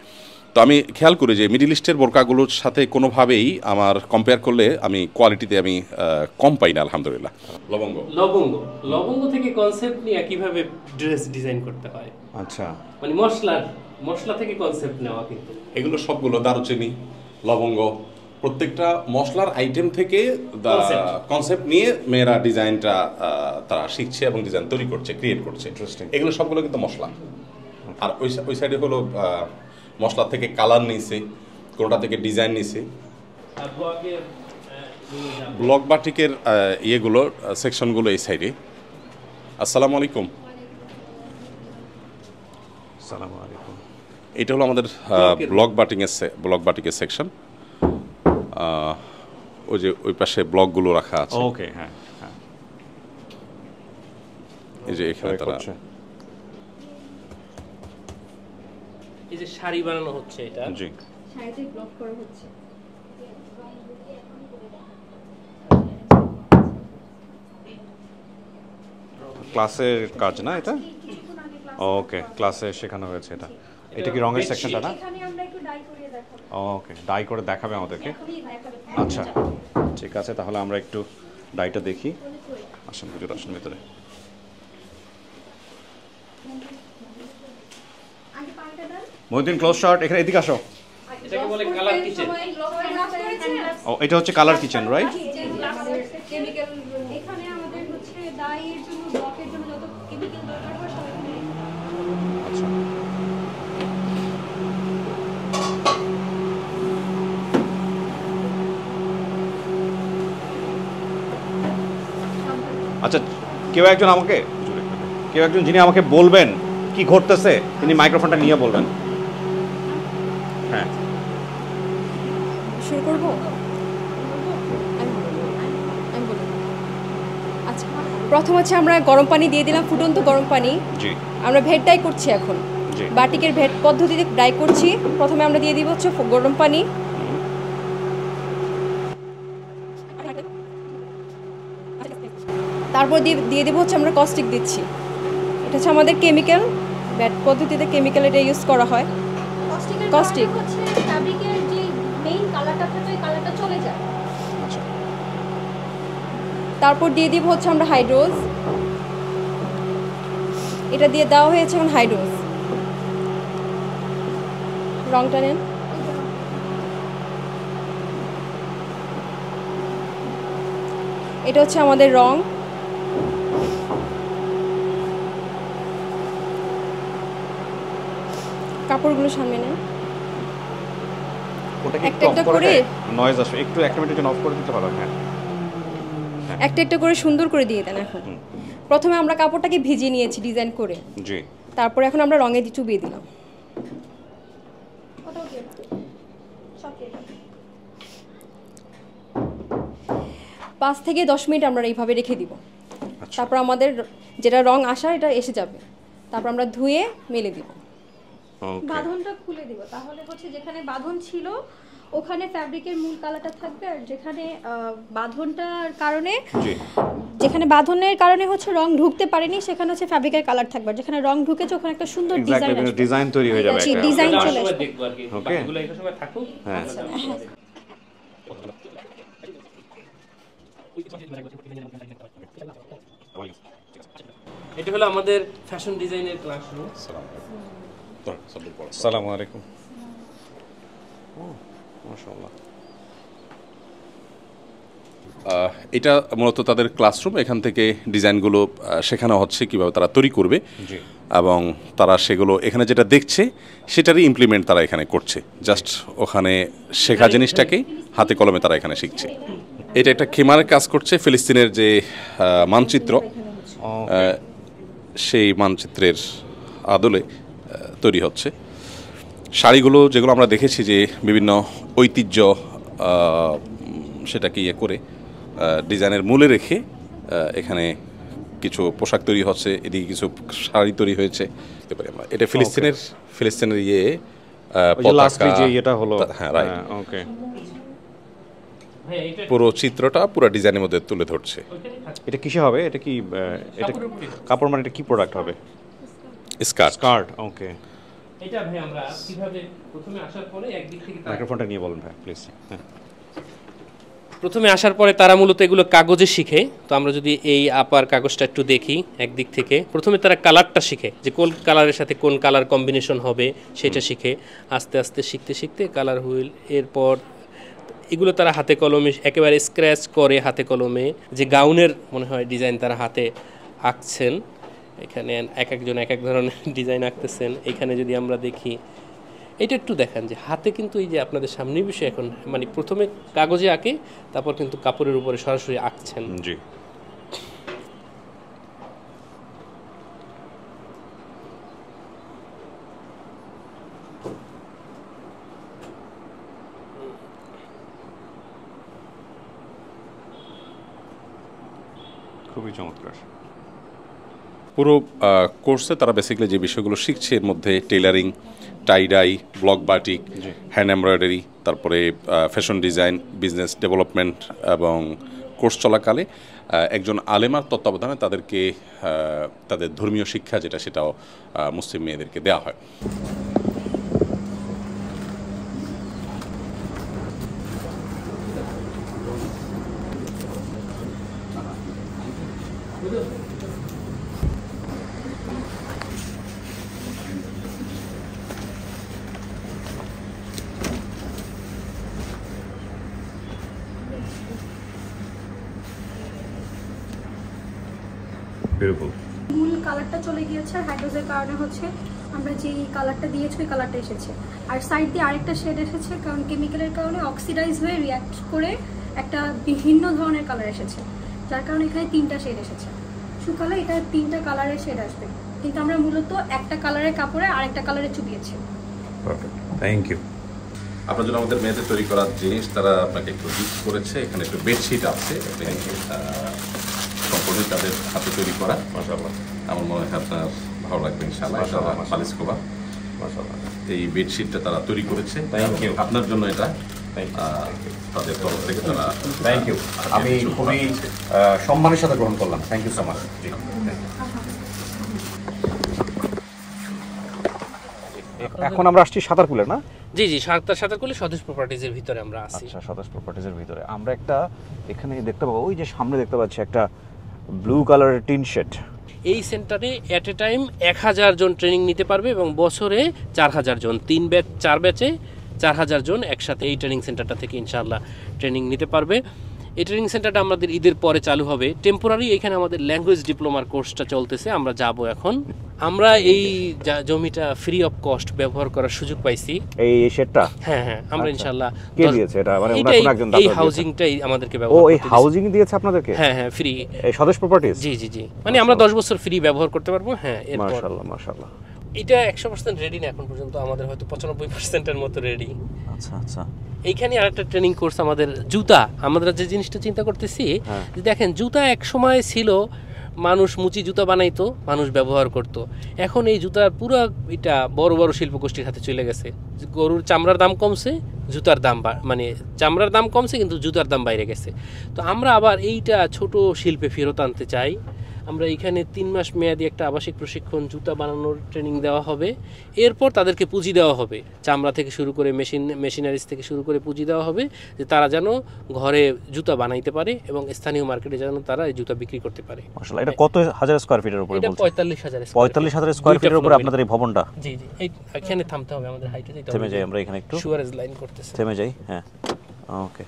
তো আমি খেয়াল করি যে মিডল ইস্টের বোরকাগুলোর সাথে কোনোভাবেই আমার কম্পেয়ার করলে আমি কোয়ালিটিতে আমি কম পাই না আলহামদুলিল্লাহ। লবঙ্গ থেকে কনসেপ্ট নিয়ে কিভাবে ড্রেস ডিজাইন করতে হয়, আচ্ছা, মানে মশলা থেকে কনসেপ্ট নেওয়া, কিন্তু এগুলো সবগুলো দারুচিনি, লবঙ্গ, প্রত্যেকটা মশলার আইটেম থেকে কনসেপ্ট নিয়ে মেয়েরা ডিজাইনটা তারা শিখছে এবং ডিজাইন তৈরি করছে, ক্রিয়েট করছে। ইন্টারেস্টিং। এগুলো সবগুলো কিন্তু মশলা। আর ওই সাইডে হলো মশলা থেকে কালার নিয়েছে, কোনোটা থেকে ডিজাইন নিয়েছে। ব্লক বাটিকের ইয়েগুলো, সেকশনগুলো এই সাইডে। আসসালামু আলাইকুম। এটা হলো আমাদের ব্লক বাটিকের সেকশন। ওই যে ওই পাশে ব্লকগুলো রাখা আছে। ওকে, হ্যাঁ, এই যে এখানে তারা এই যে শাড়ি বানানো হচ্ছে, এটা জি শাড়িতে ব্লক করা হচ্ছে। ক্লাসের কাজ না এটা? ওকে, ক্লাসে শেখানো হয়েছে এটা। এটা কি রঙের সেকশনটা না? এখানে আমরা একটু ডাই করিয়ে দেখাবো। ওকে, ডাই করে দেখাবে আমাদেরকে। এখনই দেখাবো। আচ্ছা, ঠিক আছে, তাহলে আমরা একটু ডাইটা দেখি। আসুন হুজুর, আসুন ভিতরে। আগে পানিটা দেন। মহিউদ্দিন, ক্লোজ শট, এখানে এদিকে আসো। এটাকে বলে কালার কিচেন। ও, এটা হচ্ছে কালার কিচেন, রাইট? কেমিক্যাল এখানে আমাদের হচ্ছে ডাইয়ের জন্য, ব্লকের জন্য যত কেমিক্যাল দরকার হয় সব এখানে। আচ্ছা, আচ্ছা, কেউ একজন যিনি আমাকে বলবেন কি ঘটতেছে, তিনি মাইক্রোফোনটা নিয়ে বলবেন। হ্যাঁ, শুরু করবো? আমি বলি। আচ্ছা, প্রথম হচ্ছে আমরা গরম পানি দিয়ে দিলাম, ফুটন্ত গরম পানি। জি আমরা ভেট ডাই করছি এখন, জি। বাটিকের ভেট পদ্ধতিতে ডাই করছি। প্রথমে আমরা দিয়ে দিব হচ্ছে গরম পানি, তারপর দিয়ে দেবো হচ্ছে আমরা কস্টিক দিচ্ছি। এটা হচ্ছে আমাদের কেমিক্যাল, ভেট পদ্ধতিতে কেমিক্যাল এটা ইউজ করা হয়। কস্টিক হচ্ছে ফ্যাব্রিকের যে মেইন কালারটা থাকে ওই কালারটা চলে যায়। আচ্ছা, তারপর দিয়ে দিব হচ্ছে আমরা হাইড্রোজ। এটা দিয়ে দেওয়া হয়েছে এখন হাইড্রোজ। রংটা নেন। এটা হচ্ছে আমাদের রং। কাপড়গুলো সামনে নেন। ওটাকে একটা একটু অফ একটা করে করে? নয়েজ আসবে, একটু এক মিনিটের জন্য অফ করে দিতে পারো। হ্যাঁ, একটা একটা করে সুন্দর করে দিয়ে দেন। এখন প্রথমে আমরা কাপড়টাকে ভিজিয়ে নিয়েছি ডিজাইন করে, জি। তারপর এখন আমরা রঙে চুবিয়ে দিলাম। ওটাও দিয়ে দাও। সব দিয়ে দাও। 5 থেকে 10 মিনিট আমরা এইভাবে রেখে দিব। আচ্ছা, তারপর আমাদের যেটা রং আসা এটা এসে যাবে। তারপর আমরা ধুয়ে মেলে দিব। ওকে, বাঁধনটা খুলে দিব, তাহলে হচ্ছে যেখানে বাঁধন ছিল ওখানে ফ্যাব্রিকের মূল কালারটা থাকবে, আর যেখানে বাঁধনটার কারণে জি। যেখানে বাঁধনের কারণে হচ্ছে রং ঢুকতে পারেনি সেখানে হচ্ছে ফ্যাব্রিকের কালার থাকবে, আর যেখানে রং ঢুকেছে ওখানে একটা সুন্দর ডিজাইন এক্স্যাক্টলি আসবে। ডিজাইন তৈরি হয়ে যাবে জি, একটা। ডিজাইন এটা চলে আসলে আসবে। দেখবো আর কি। Okay. বাকিগুলো এই সময় থাকুক। হ্যাঁ, এটা হলো আমাদের ফ্যাশন ডিজাইনের ক্লাসরুম। আসসালামু আলাইকুম। ও, মাশাআল্লাহ। এটা মূলত তাদের ক্লাসরুম। এখান থেকে ডিজাইনগুলো শেখানো হচ্ছে কিভাবে তারা তৈরি করবে, জি। এবং তারা সেগুলো এখানে যেটা দেখছে সেটারই ইমপ্লিমেন্ট তারা এখানে করছে। জাস্ট ওখানে শেখা জিনিসটাকে হাতে কলমে তারা এখানে শিখছে। এটা একটা খেমারের কাজ করছে, ফিলিস্তিনের যে মানচিত্র, সেই মানচিত্রের আদলে তৈরি হচ্ছে। শাড়িগুলো যেগুলো আমরা দেখেছি যে বিভিন্ন ঐতিহ্য সেটাকে ইয়ে করে ডিজাইনের মূলে রেখে এখানে কিছু পোশাক তৈরি হচ্ছে, এদিকে কিছু শাড়ি তৈরি হয়েছে দেখতে পারি আমরা। এটা ফিলিস্তিনের ইয়ে লাস্টলি যে এটা হলো। হ্যাঁ, রাইট। ওকে, পুরো চিত্রটা পুরো ডিজাইনের মধ্যে তুলে ধরছে। এটা কিসে হবে? এটা কি এটা কাপড়, মানে এটা কি প্রোডাক্ট হবে? স্কার্ট। স্কার্ট, ওকে। এটা ভাই আমরা কিভাবে প্রথমে আসার পরে একদিক থেকে মাইক্রোফোনটা নিয়ে বলুন ভাই, প্লিজ। হ্যাঁ, প্রথমে আসার পরে তারা মূলত এগুলো কাগজে শিখে। তো আমরা যদি এই আপার কাগজটা একটু দেখি, একদিক থেকে প্রথমে তারা কালারটা শিখে, যে কোন কালারের সাথে কোন কালার কম্বিনেশন হবে সেটা শিখে। আস্তে আস্তে শিখতে শিখতে কালার হুইল, এরপর এগুলো তারা হাতে কলমে একেবারে স্ক্র্যাচ করে হাতে কলমে, যে গাউনের মনে হয় ডিজাইন তারা হাতে আঁকছেন। এখানে এক একজন এক এক ধরনের ডিজাইন আঁকতেছেন। এখানে যদি আমরা দেখি, এটা একটু দেখান যে হাতে কিন্তু এই যে আপনাদের সামনে বিষয় এখন মানে প্রথমে কাগজে আঁকে, তারপর কিন্তু কাপড়ের উপরে সরাসরি আঁকছেন। জি। খুবই চমৎকার। পুরো কোর্সে তারা বেসিক্যালি যে বিষয়গুলো শিখছে এর মধ্যে tailoring, tie-dye, block batik, hand embroidery, তারপরে ফ্যাশন ডিজাইন, বিজনেস ডেভেলপমেন্ট, এবং কোর্স চলাকালে একজন আলেমার তত্ত্বাবধানে তাদেরকে তাদের ধর্মীয় শিক্ষা যেটা সেটাও মুসলিম মেয়েদেরকে দেওয়া হয়। মূল কালারটা চলে গিয়েছে আর হাইড্রোজের কারণে হচ্ছে আমরা যে কালারটা দিয়েছি ওই কালারটা এসেছে। আর সাইড দিয়ে আরেকটা শেড এসেছে, কারণ কেমিক্যালের কারণে অক্সিডাইজ হয়ে রিয়াক্ট করে একটা বিভিন্ন ধরনের কালার এসেছে, যার কারণে এখানে 3টা শেড এসেছে। শুকালে এটা 3টা কালারের শেড আসবে, কিন্তু আমরা মূলত একটা কালারের কাপড়ে আরেকটা কালারে চুবিয়েছি। Thank you. আপনার জন্য আমাদের মেয়েদের তৈরি করার জিনিস তারা আপনাকে একটু গিফট করেছে। এখানে একটু বেডশিট আছে, সম্পূর্ণ তাদের হাতে তৈরি করা। মাশাআল্লাহ, আমার মনে হয় আপনার ভালো লাগবে ইনশাআল্লাহ। পালিশ করা মাশাআল্লাহ, এই বেডশিটটা তারা তৈরি করেছে। Thank you. আপনার জন্য এটা তাদের তরফ থেকে তারা থ্যাংক ইউ। আমি খুবই সম্মানের সাথে গ্রহণ করলাম। Thank you so much. এখন আমরা আসছি সাঁতারপুলে না? জি জি, সাঁতারকুলে স্বদেশ প্রপার্টিজের ভিতরে আমরা আছি। আচ্ছা, স্বদেশ প্রপার্টিজের ভিতরে আমরা একটা এখানে দেখতে পাবো, ওই যে সামনে দেখতে পাচ্ছি একটা ব্লু কালারের টিন শেড। এই সেন্টারে অ্যাট এ টাইম 1000 জন ট্রেনিং নিতে পারবে এবং বছরে 4000 জন, 4 ব্যাচে 4000 জন একসাথে এই ট্রেনিং সেন্টারটা থেকে ইনশাআল্লাহ ট্রেনিং নিতে পারবে। এই ট্রেনিং সেন্টারটা আমাদের ঈদের পরে চালু হবে। টেম্পোরারি এখানে আমাদের ল্যাঙ্গুয়েজ ডিপ্লোমার কোর্সটা চলতেছে, আমরা যাব এখন। আমরা এই জমিটা ফ্রি অফ কস্ট ব্যবহার করার সুযোগ পাইছি। এই শেডটা? হ্যাঁ হ্যাঁ, আমরা ইনশাআল্লাহ। কে দিয়েছে এটা? মানে ওনার কোন একজন দাতা এই দিয়েছে? হাউজিংটাই আমাদেরকে ও, ব্যবহার করতে এই দিয়েছে। হাউজিং দিয়েছে আপনাদেরকে? হ্যাঁ হ্যাঁ, ফ্রি। এই স্বদেশ প্রপার্টিজ? জি জি জি, মানে আমরা 10 বছর ফ্রি ব্যবহার করতে পারবো। হ্যাঁ, এরপর মাশাআল্লাহ মাশাআল্লাহ। এটা 100% রেডি না এখন পর্যন্ত, আমাদের হয়তো 95% এর মতো রেডি। আচ্ছা আচ্ছা। এইখানে আরেকটা ট্রেনিং কোর্স আমাদের জুতা, আমরা যে জিনিসটা চিন্তা করতেছি যে দেখেন জুতা এক সময় ছিল মানুষ মুচি জুতা বানাইতো, মানুষ ব্যবহার করত। এখন এই জুতার পুরো এটা বড় বড় শিল্পগোষ্ঠীর হাতে চলে গেছে। গরুর চামড়ার দাম কমছে, জুতার দাম মানে চামড়ার দাম কমছে কিন্তু জুতার দাম বাইরে গেছে। তো আমরা আবার এইটা ছোট শিল্পে ফেরত আনতে চাই। আমরা এখানে 3 মাস মেয়াদি একটা আবাসিক প্রশিক্ষণ, জুতা বানানোর ট্রেনিং দেওয়া হবে। এরপর তাদেরকে পুঁজি দেওয়া হবে, চামড়া থেকে শুরু করে মেশিনারিজ থেকে শুরু করে পুঁজি দেওয়া হবে, যে তারা যেন ঘরে জুতা বানাইতে পারে এবং স্থানীয় মার্কেটে যেন তারা এই জুতা বিক্রি করতে পারে। মাশাআল্লাহ। এটা কত হাজার স্কয়ার ফিটের উপরে বলছেন? 45,000 স্কয়ার ফিটের উপরে আপনাদের এই ভবনটা? জি জি, এখানে থামতে হবে, আমাদের হাইটে যেতে হবে। থেমে যাই আমরা এখানে একটু, সুয়ারেজ লাইন করতেছে। থেমে যাই। হ্যাঁ, ওকে।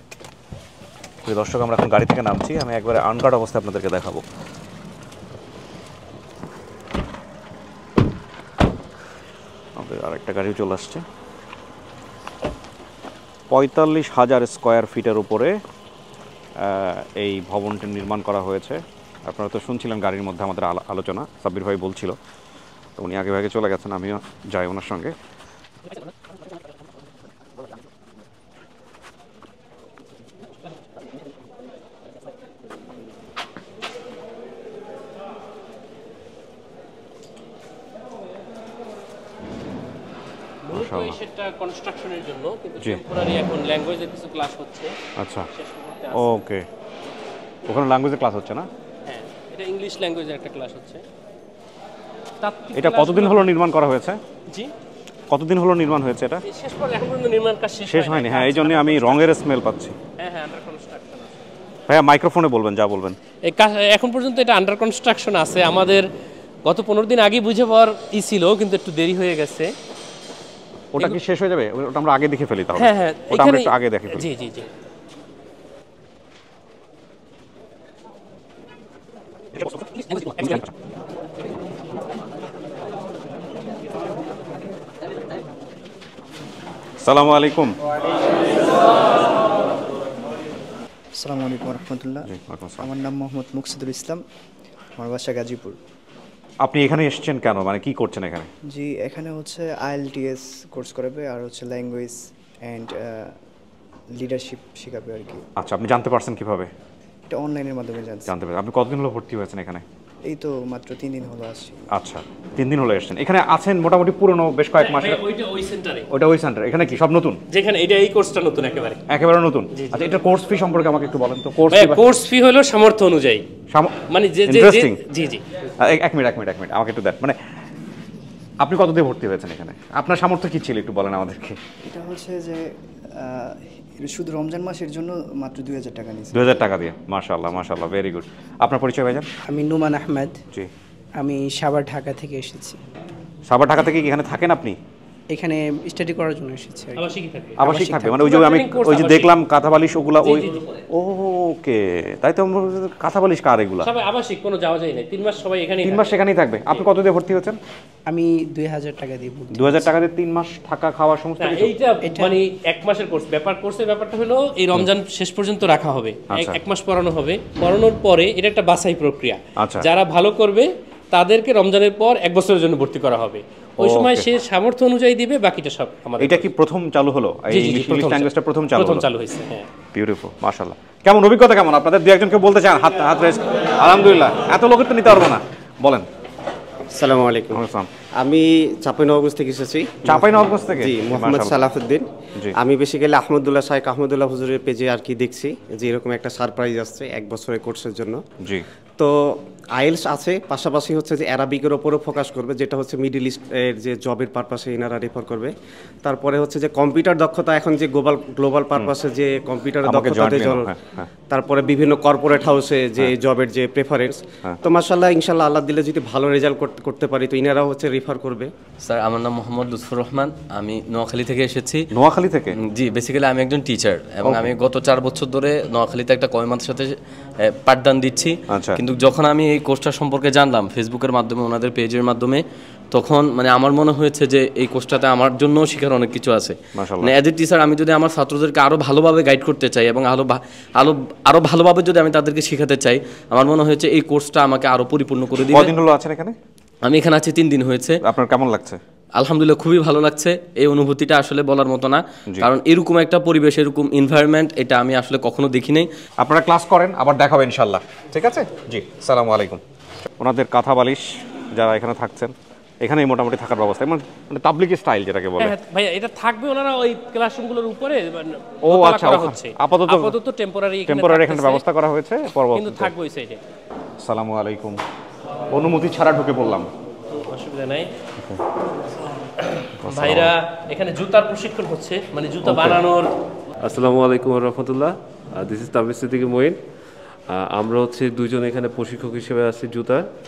প্রিয় দর্শক, আমরা এখন গাড়ি থেকে নামছি। আমি একবারে আনকাট অবস্থায় আপনাদেরকে দেখাবো। আরেকটা গাড়ি চলে আসছে। 45,000 স্কয়ার ফিটের উপরে এই ভবনটি নির্মাণ করা হয়েছে। আপনারা তো শুনছিলেন গাড়ির মধ্যে আমাদের আলোচনা, সাব্বির ভাই বলছিল। তো উনি আগে ভাগে চলে গেছেন, আমিও যাই ওনার সঙ্গে। সেটা কনস্ট্রাকশনের জন্য, কিন্তু টেম্পোরারি এখন ল্যাঙ্গুয়েজের কিছু ক্লাস হচ্ছে। আচ্ছা, ওকে। ওখানে ল্যাঙ্গুয়েজের ক্লাস হচ্ছে না? হ্যাঁ, এটা ইংলিশ ল্যাঙ্গুয়েজের একটা ক্লাস হচ্ছে। এটা কতদিন হলো নির্মাণ করা হয়েছে? জি, কতদিন হলো নির্মাণ হয়েছে এটা? শেষ পর্যন্ত এখন পর্যন্ত নির্মাণ কাজ শেষ হয়নি। হ্যাঁ, এই জন্য আমি রঙের স্মেল পাচ্ছি। হ্যাঁ হ্যাঁ, আন্ডার কনস্ট্রাকশন আছে। ভাইয়া মাইক্রোফোনে বলবেন, যা বলবেন। এখন পর্যন্ত এটা আন্ডার কনস্ট্রাকশন আছে। আমাদের গত 15 দিন আগে বুঝে পাওয়ার ছিল, কিন্তু একটু দেরি হয়ে গেছে। ওটা কি শেষ হয়ে যাবে? ওটা আমরা আগে দেখে ফেলি তাহলে। হ্যাঁ হ্যাঁ, ওটা আমরা একটু আগে দেখে ফেলি। জি জি জি। আসসালামু আলাইকুম। আসসালামু আলাইকুম রহমতুল্লাহ। আমার নাম মোহাম্মদ মুকসিদুল ইসলাম, আমার বাসা গাজীপুর। আপনি এখানে এসেছেন কেন, মানে কি করছেন এখানে? জি, এখানে হচ্ছে IELTS কোর্স করাবে আর হচ্ছে ল্যাঙ্গুয়েজ অ্যান্ড লিডারশিপ শেখাবে আর কি। আচ্ছা, আপনি জানতে পারছেন কিভাবে? এটা অনলাইনের মাধ্যমে জানতে পারছেন। আপনি কতদিন হলো ভর্তি হয়েছেন এখানে? এই তো মাত্র 3 দিন হলো আসছি। আচ্ছা, 3 দিন হলো এসেছেন। এখানে আছেন মোটামুটি পুরনো বেশ কয়েক মাস। ওইটা ওই সেন্টারে, ওটা ওই সেন্টার। এখানে কি সব নতুন? যেখানে এটা এই কোর্সটা নতুন একেবারে নতুন। আচ্ছা, এটা কোর্স ফি সম্পর্কে আমাকে একটু বলেন তো। কোর্স ফি হলো সামর্থ্য অনুযায়ী, মানে যে জি জি এক মিনিট আমাকে একটু দেন। মানে আপনি কত দিয়ে ভর্তি হয়েছেন এখানে? আপনার সামর্থ্য কি ছিল একটু বলেন আমাদেরকে। এটা হচ্ছে যে শুধু রমজান মাসের জন্য মাত্র 2000 টাকা নিয়েছি। 2000 টাকা দিয়ে। মাশাআল্লাহ, ভেরি গুড। আপনার পরিচয় ভাইজান? আমি নুমান আহমেদ। জি। আমি সাভার ঢাকা থেকে এসেছি। সাভার ঢাকা থেকে কি এখানে থাকেন আপনি? এখানে স্টাডি করার জন্য এসেছি। আবাসিক থাকবে, মানে ওই যে দেখলাম কাঁথা বালিশ ওগুলা ওই। ওকে, তাই তো কাঁথা বালিশ কার এগুলা? সবাই আবাসিক, কোনো যাওয়া যায় না। 3 মাস সবাই এখানেই 3 মাস সেখানেই থাকবে। আপনি কত দিয়ে ভর্তি হয়েছেন? আমি 2000 টাকা দিয়ে ভর্তি। 2000 টাকা দিয়ে 3 মাস থাকা খাওয়া সমস্ত কিছু? এইটা মানে 1 মাসের কোর্স। কোর্সের ব্যাপারটা হলো এই রমজান শেষ পর্যন্ত রাখা হবে, 1 মাস পড়ানো হবে। পড়ানোর পরে এটা একটা বাছাই প্রক্রিয়া। যারা ভালো করবে তাদেরকে রমজানের পর 1 বছরের জন্য ভর্তি করা হবে। ওই সময় সে সামর্থ্য অনুযায়ী দিবে, বাকিটা সব আমাদের। এটা কি প্রথম চালু হলো? এই ইংলিশ ল্যাঙ্গুয়েজটা প্রথম চালু হয়েছে। হ্যাঁ, বিউটিফুল, মাশাআল্লাহ। কেমন অভিজ্ঞতা কেমন আপনাদের? দুই একজনকে বলতে চান? হাত রেজ। আলহামদুলিল্লাহ। এত লোকের তো নিতে পারবো না, বলেন। আসসালামু আলাইকুম। আমি চাঁপাইনবাবগঞ্জ থেকে এসেছি। চাঁপাইনবাবগঞ্জ থেকে? জি, মোহাম্মদ সালাফউদ্দিন। আমি বেসিক্যালি আহমদুল্লাহ শাইখ আহমদুল্লাহ হুজুরের পেজে আর কি দেখছি যে এরকম একটা সারপ্রাইজ আসছে 1 বছরের কোর্সের জন্য। জি। তো আইএলস আছে, পাশাপাশি হচ্ছে যে অ্যারাবিকের ওপরও ফোকাস করবে, যেটা হচ্ছে মিডল ইস্টের যে জবের পারপাসে এনারা রেফার করবে। তারপরে হচ্ছে যে কম্পিউটার দক্ষতা, এখন যে গ্লোবাল পারপাসে যে কম্পিউটারের দক্ষতাতে তারপরে বিভিন্ন কর্পোরেট হাউসে যে জবের যে প্রেফারেন্স। তো মাশাআল্লাহ, ইনশাআল্লাহ আল্লাহ দিলে যদি ভালো রেজাল্ট করতে পারি তো ইনারাও হচ্ছে রেফার করবে। স্যার, আমার নাম মোহাম্মদ লুৎফর রহমান। আমি নোয়াখালী থেকে এসেছি। নোয়াখালী থেকে? জি, বেসিক্যালি আমি একজন টিচার এবং আমি গত 4 বছর ধরে নোয়াখালীতে একটা কয়মার সাথে পাঠদান দিচ্ছি। কিন্তু যখন আমি এই কোর্সটা সম্পর্কে জানলাম ফেসবুকের মাধ্যমে, ওনাদের পেজের মাধ্যমে, তখন মানে আমার মনে হয়েছে যে এই কোর্সটাতে আমার জন্য শেখার অনেক কিছু আছে। মানে অ্যাজ এ টিচার আমি যদি আমার ছাত্রদেরকে আরও ভালোভাবে গাইড করতে চাই এবং আরো ভালোভাবে যদি আমি তাদেরকে শেখাতে চাই, আমার মনে হয়েছে এই কোর্সটা আমাকে আরো পরিপূর্ণ করে দিবে। কতদিন হলো আছেন এখানে? আমি এখানে আছি 3 দিন হয়েছে। আপনার কেমন লাগছে? আলহামদুলিল্লাহ, খুবই ভালো লাগছে। এই অনুভূতিটা আসলে বলার মতো না, কারণ এরকম একটা পরিবেশ, এরকম এনভায়রনমেন্ট এটা আমি আসলে কখনো দেখি নাই। আপনারা ক্লাস করেন, আবার দেখাবো ইনশাআল্লাহ। ঠিক আছে? জি, আসসালামু আলাইকুম। ওনাদের কাঁথা বালিশ যারা এখানে থাকছেন, এখানেই মোটামুটি থাকার ব্যবস্থা, মানে তাবলিগি স্টাইল যেটাকে বলে। ভাইয়া, এটা থাকবে ওনারা ওই ক্লাসরুমগুলোর উপরে। ও আচ্ছা, আপাতত টেম্পোরারি এখানে ব্যবস্থা করা হয়েছে, কিন্তু থাকবে ওই সাইডে। আসসালামু আলাইকুম। অনুমতি ছাড়া ঢুকে পড়লাম, অসুবিধা নাই। ভাইরা এখানে জুতার প্রশিক্ষণ হচ্ছে, মানে জুতা বানানোর। আসসালামু আলাইকুম ওয়া রাহমাতুল্লাহ। This is Tabir Siddiqui Moin. আমরা হচ্ছে 2 জন এখানে প্রশিক্ষক হিসেবে আছি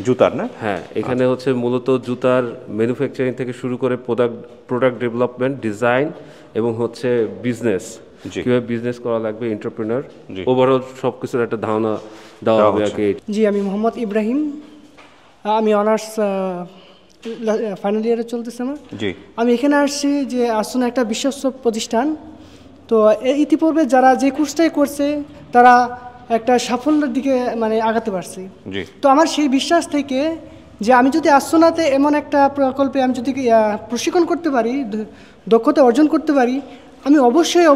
জুতার না? হ্যাঁ, এখানে হচ্ছে মূলত জুতার ম্যানুফ্যাকচারিং থেকে শুরু করে প্রোডাক্ট ডেভেলপমেন্ট, ডিজাইন এবং হচ্ছে বিজনেস, কিভাবে বিজনেস করা লাগবে, এন্টারপ্রেনার, ওভারঅল সব কিছুর একটা ধারণা দেওয়া হবে আর কি। জি, আমি মোহাম্মদ ইব্রাহিম। আমি অনার্স ফাইনাল ইয়ারে চলতেছে আমার। জি। আমি এখানে আসছি যে আসুন একটা বিশ্বস্ত প্রতিষ্ঠান। তো ইতিপূর্বে যারা যে কোর্সটাই করছে তারা একটা সাফল্যের দিকে মানে আগাতে পারছি। তো আমার সেই বিশ্বাস থেকে যে আমি যদি আসুনাতে এমন একটা প্রকল্পে আমি যদি প্রশিক্ষণ করতে পারি, দক্ষতা অর্জন করতে পারি, আমি অবশ্যই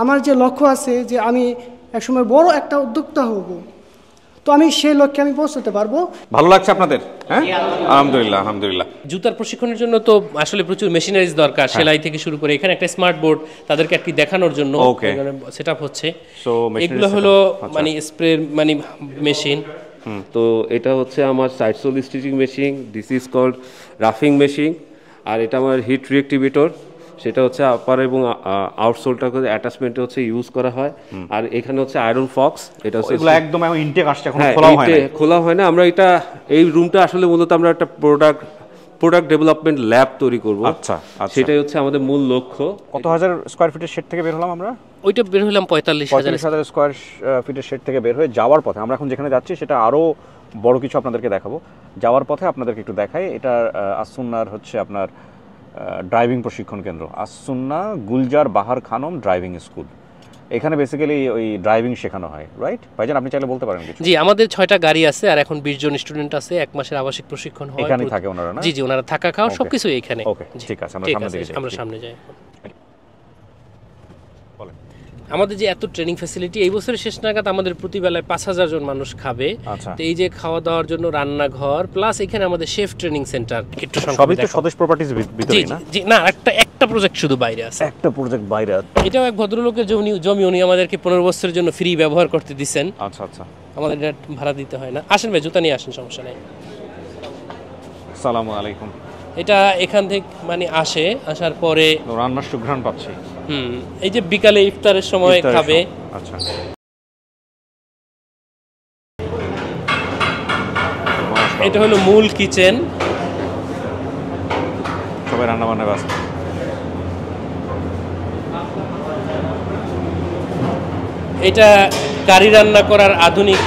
আমার যে লক্ষ্য আছে যে আমি একসময় বড় একটা উদ্যোক্তা হব, তো আমি সেই লক্ষ্যে আমি পৌঁছতে পারবো। ভালো লাগছে আপনাদের? হ্যাঁ, আলহামদুলিল্লাহ। জুতার প্রশিক্ষণের জন্য তো আসলে প্রচুর মেশিনারিজ দরকার, সেলাই থেকে শুরু করে। এখানে একটা স্মার্ট বোর্ড তাদেরকে একটি দেখানোর জন্য সেটআপ হচ্ছে। এগুলো হলো মানে স্প্রে মানে মেশিন। তো এটা হচ্ছে আমার side sole stitching machine, this is called রাফিং মেশিন। আর এটা আমার হিট রিঅ্যাক্টিভেটর, সেটা হচ্ছে আপার এবং আউটসোলটা করে অ্যাটাচমেন্টে হচ্ছে ইউজ করা হয়। আর এখানে হচ্ছে আয়রন ফক্স, এটা হচ্ছে একদম ইনটেক আসছে, এখনো খোলা হয় না। আমরা এই রুমটা আসলে মূলত আমরা একটা প্রোডাক্ট ডেভেলপমেন্ট ল্যাব তৈরি করব। আচ্ছা, সেটাই হচ্ছে আমাদের মূল লক্ষ্য। কত হাজার স্কয়ার ফিটের শেড থেকে বের হলাম আমরা? ওইটা বের হলাম 45,000 স্কয়ার ফিটের শেড থেকে বের হয়ে যাওয়ার পথে আমরা এখন যেখানে যাচ্ছি সেটা আরো বড় কিছু আপনাদেরকে দেখাবো। যাওয়ার পথে আপনাদেরকে একটু দেখাই, এটা আসুন্নার হচ্ছে আপনার ড্রাইভিং প্রশিক্ষণ কেন্দ্র, আসুন্না গুলজার বাহার খানম ড্রাইভিং স্কুল। এখানে বেসিক্যালি ওই ড্রাইভিং শেখানো হয়, রাইট ভাইজান? আপনি চাইলে বলতে পারেন কিছু। জি, আমাদের 6টা গাড়ি আছে আর এখন 20 জন স্টুডেন্ট আছে। 1 মাসের আবাসিক প্রশিক্ষণ হয়। এখানেই থাকে ওনারা না? জি, ওনারা থাকা খাওয়া সবকিছু এখানে। ওকে, ঠিক আছে, আমরা সামনে দিকে যাই। আমরা সামনে যাই। আমাদের যে এত ট্রেনিং ফ্যাসিলিটি এই বছরের শেষ নাগাদ আমাদের প্রতি বেলায় 5000 জন মানুষ খাবে। তো এই যে খাওয়া দাওয়ার জন্য রান্নাঘর প্লাস এখানে আমাদের শেফ ট্রেনিং সেন্টার একটু সবই তো স্বদেশ প্রপার্টিজ ভিতরে না? জি না, একটা প্রজেক্ট শুধু বাইরে আছে। একটা প্রজেক্ট বাইরে আছে। এটাও এক ভদ্রলোকের জমি উনি আমাদেরকে 15 বছরের জন্য ফ্রি ব্যবহার করতে দিবেন। আচ্ছা আচ্ছা, আমাদের এটা ভাড়া দিতে হয় না। আসেন ভাই, জুতা নিয়ে আসেন, সমস্যা নেই। আসসালামু আলাইকুম। এটা এখান থেকে মানে আসার পরে রান্নার সুঘ্রাণ পাচ্ছি। এই যে বিকালে ইফতারের সময় খাবে। আচ্ছা, এটা হলো মূল কিচেন, সবাই রান্না বান্না ব্যস্ত। এটা কারি রান্না করার আধুনিক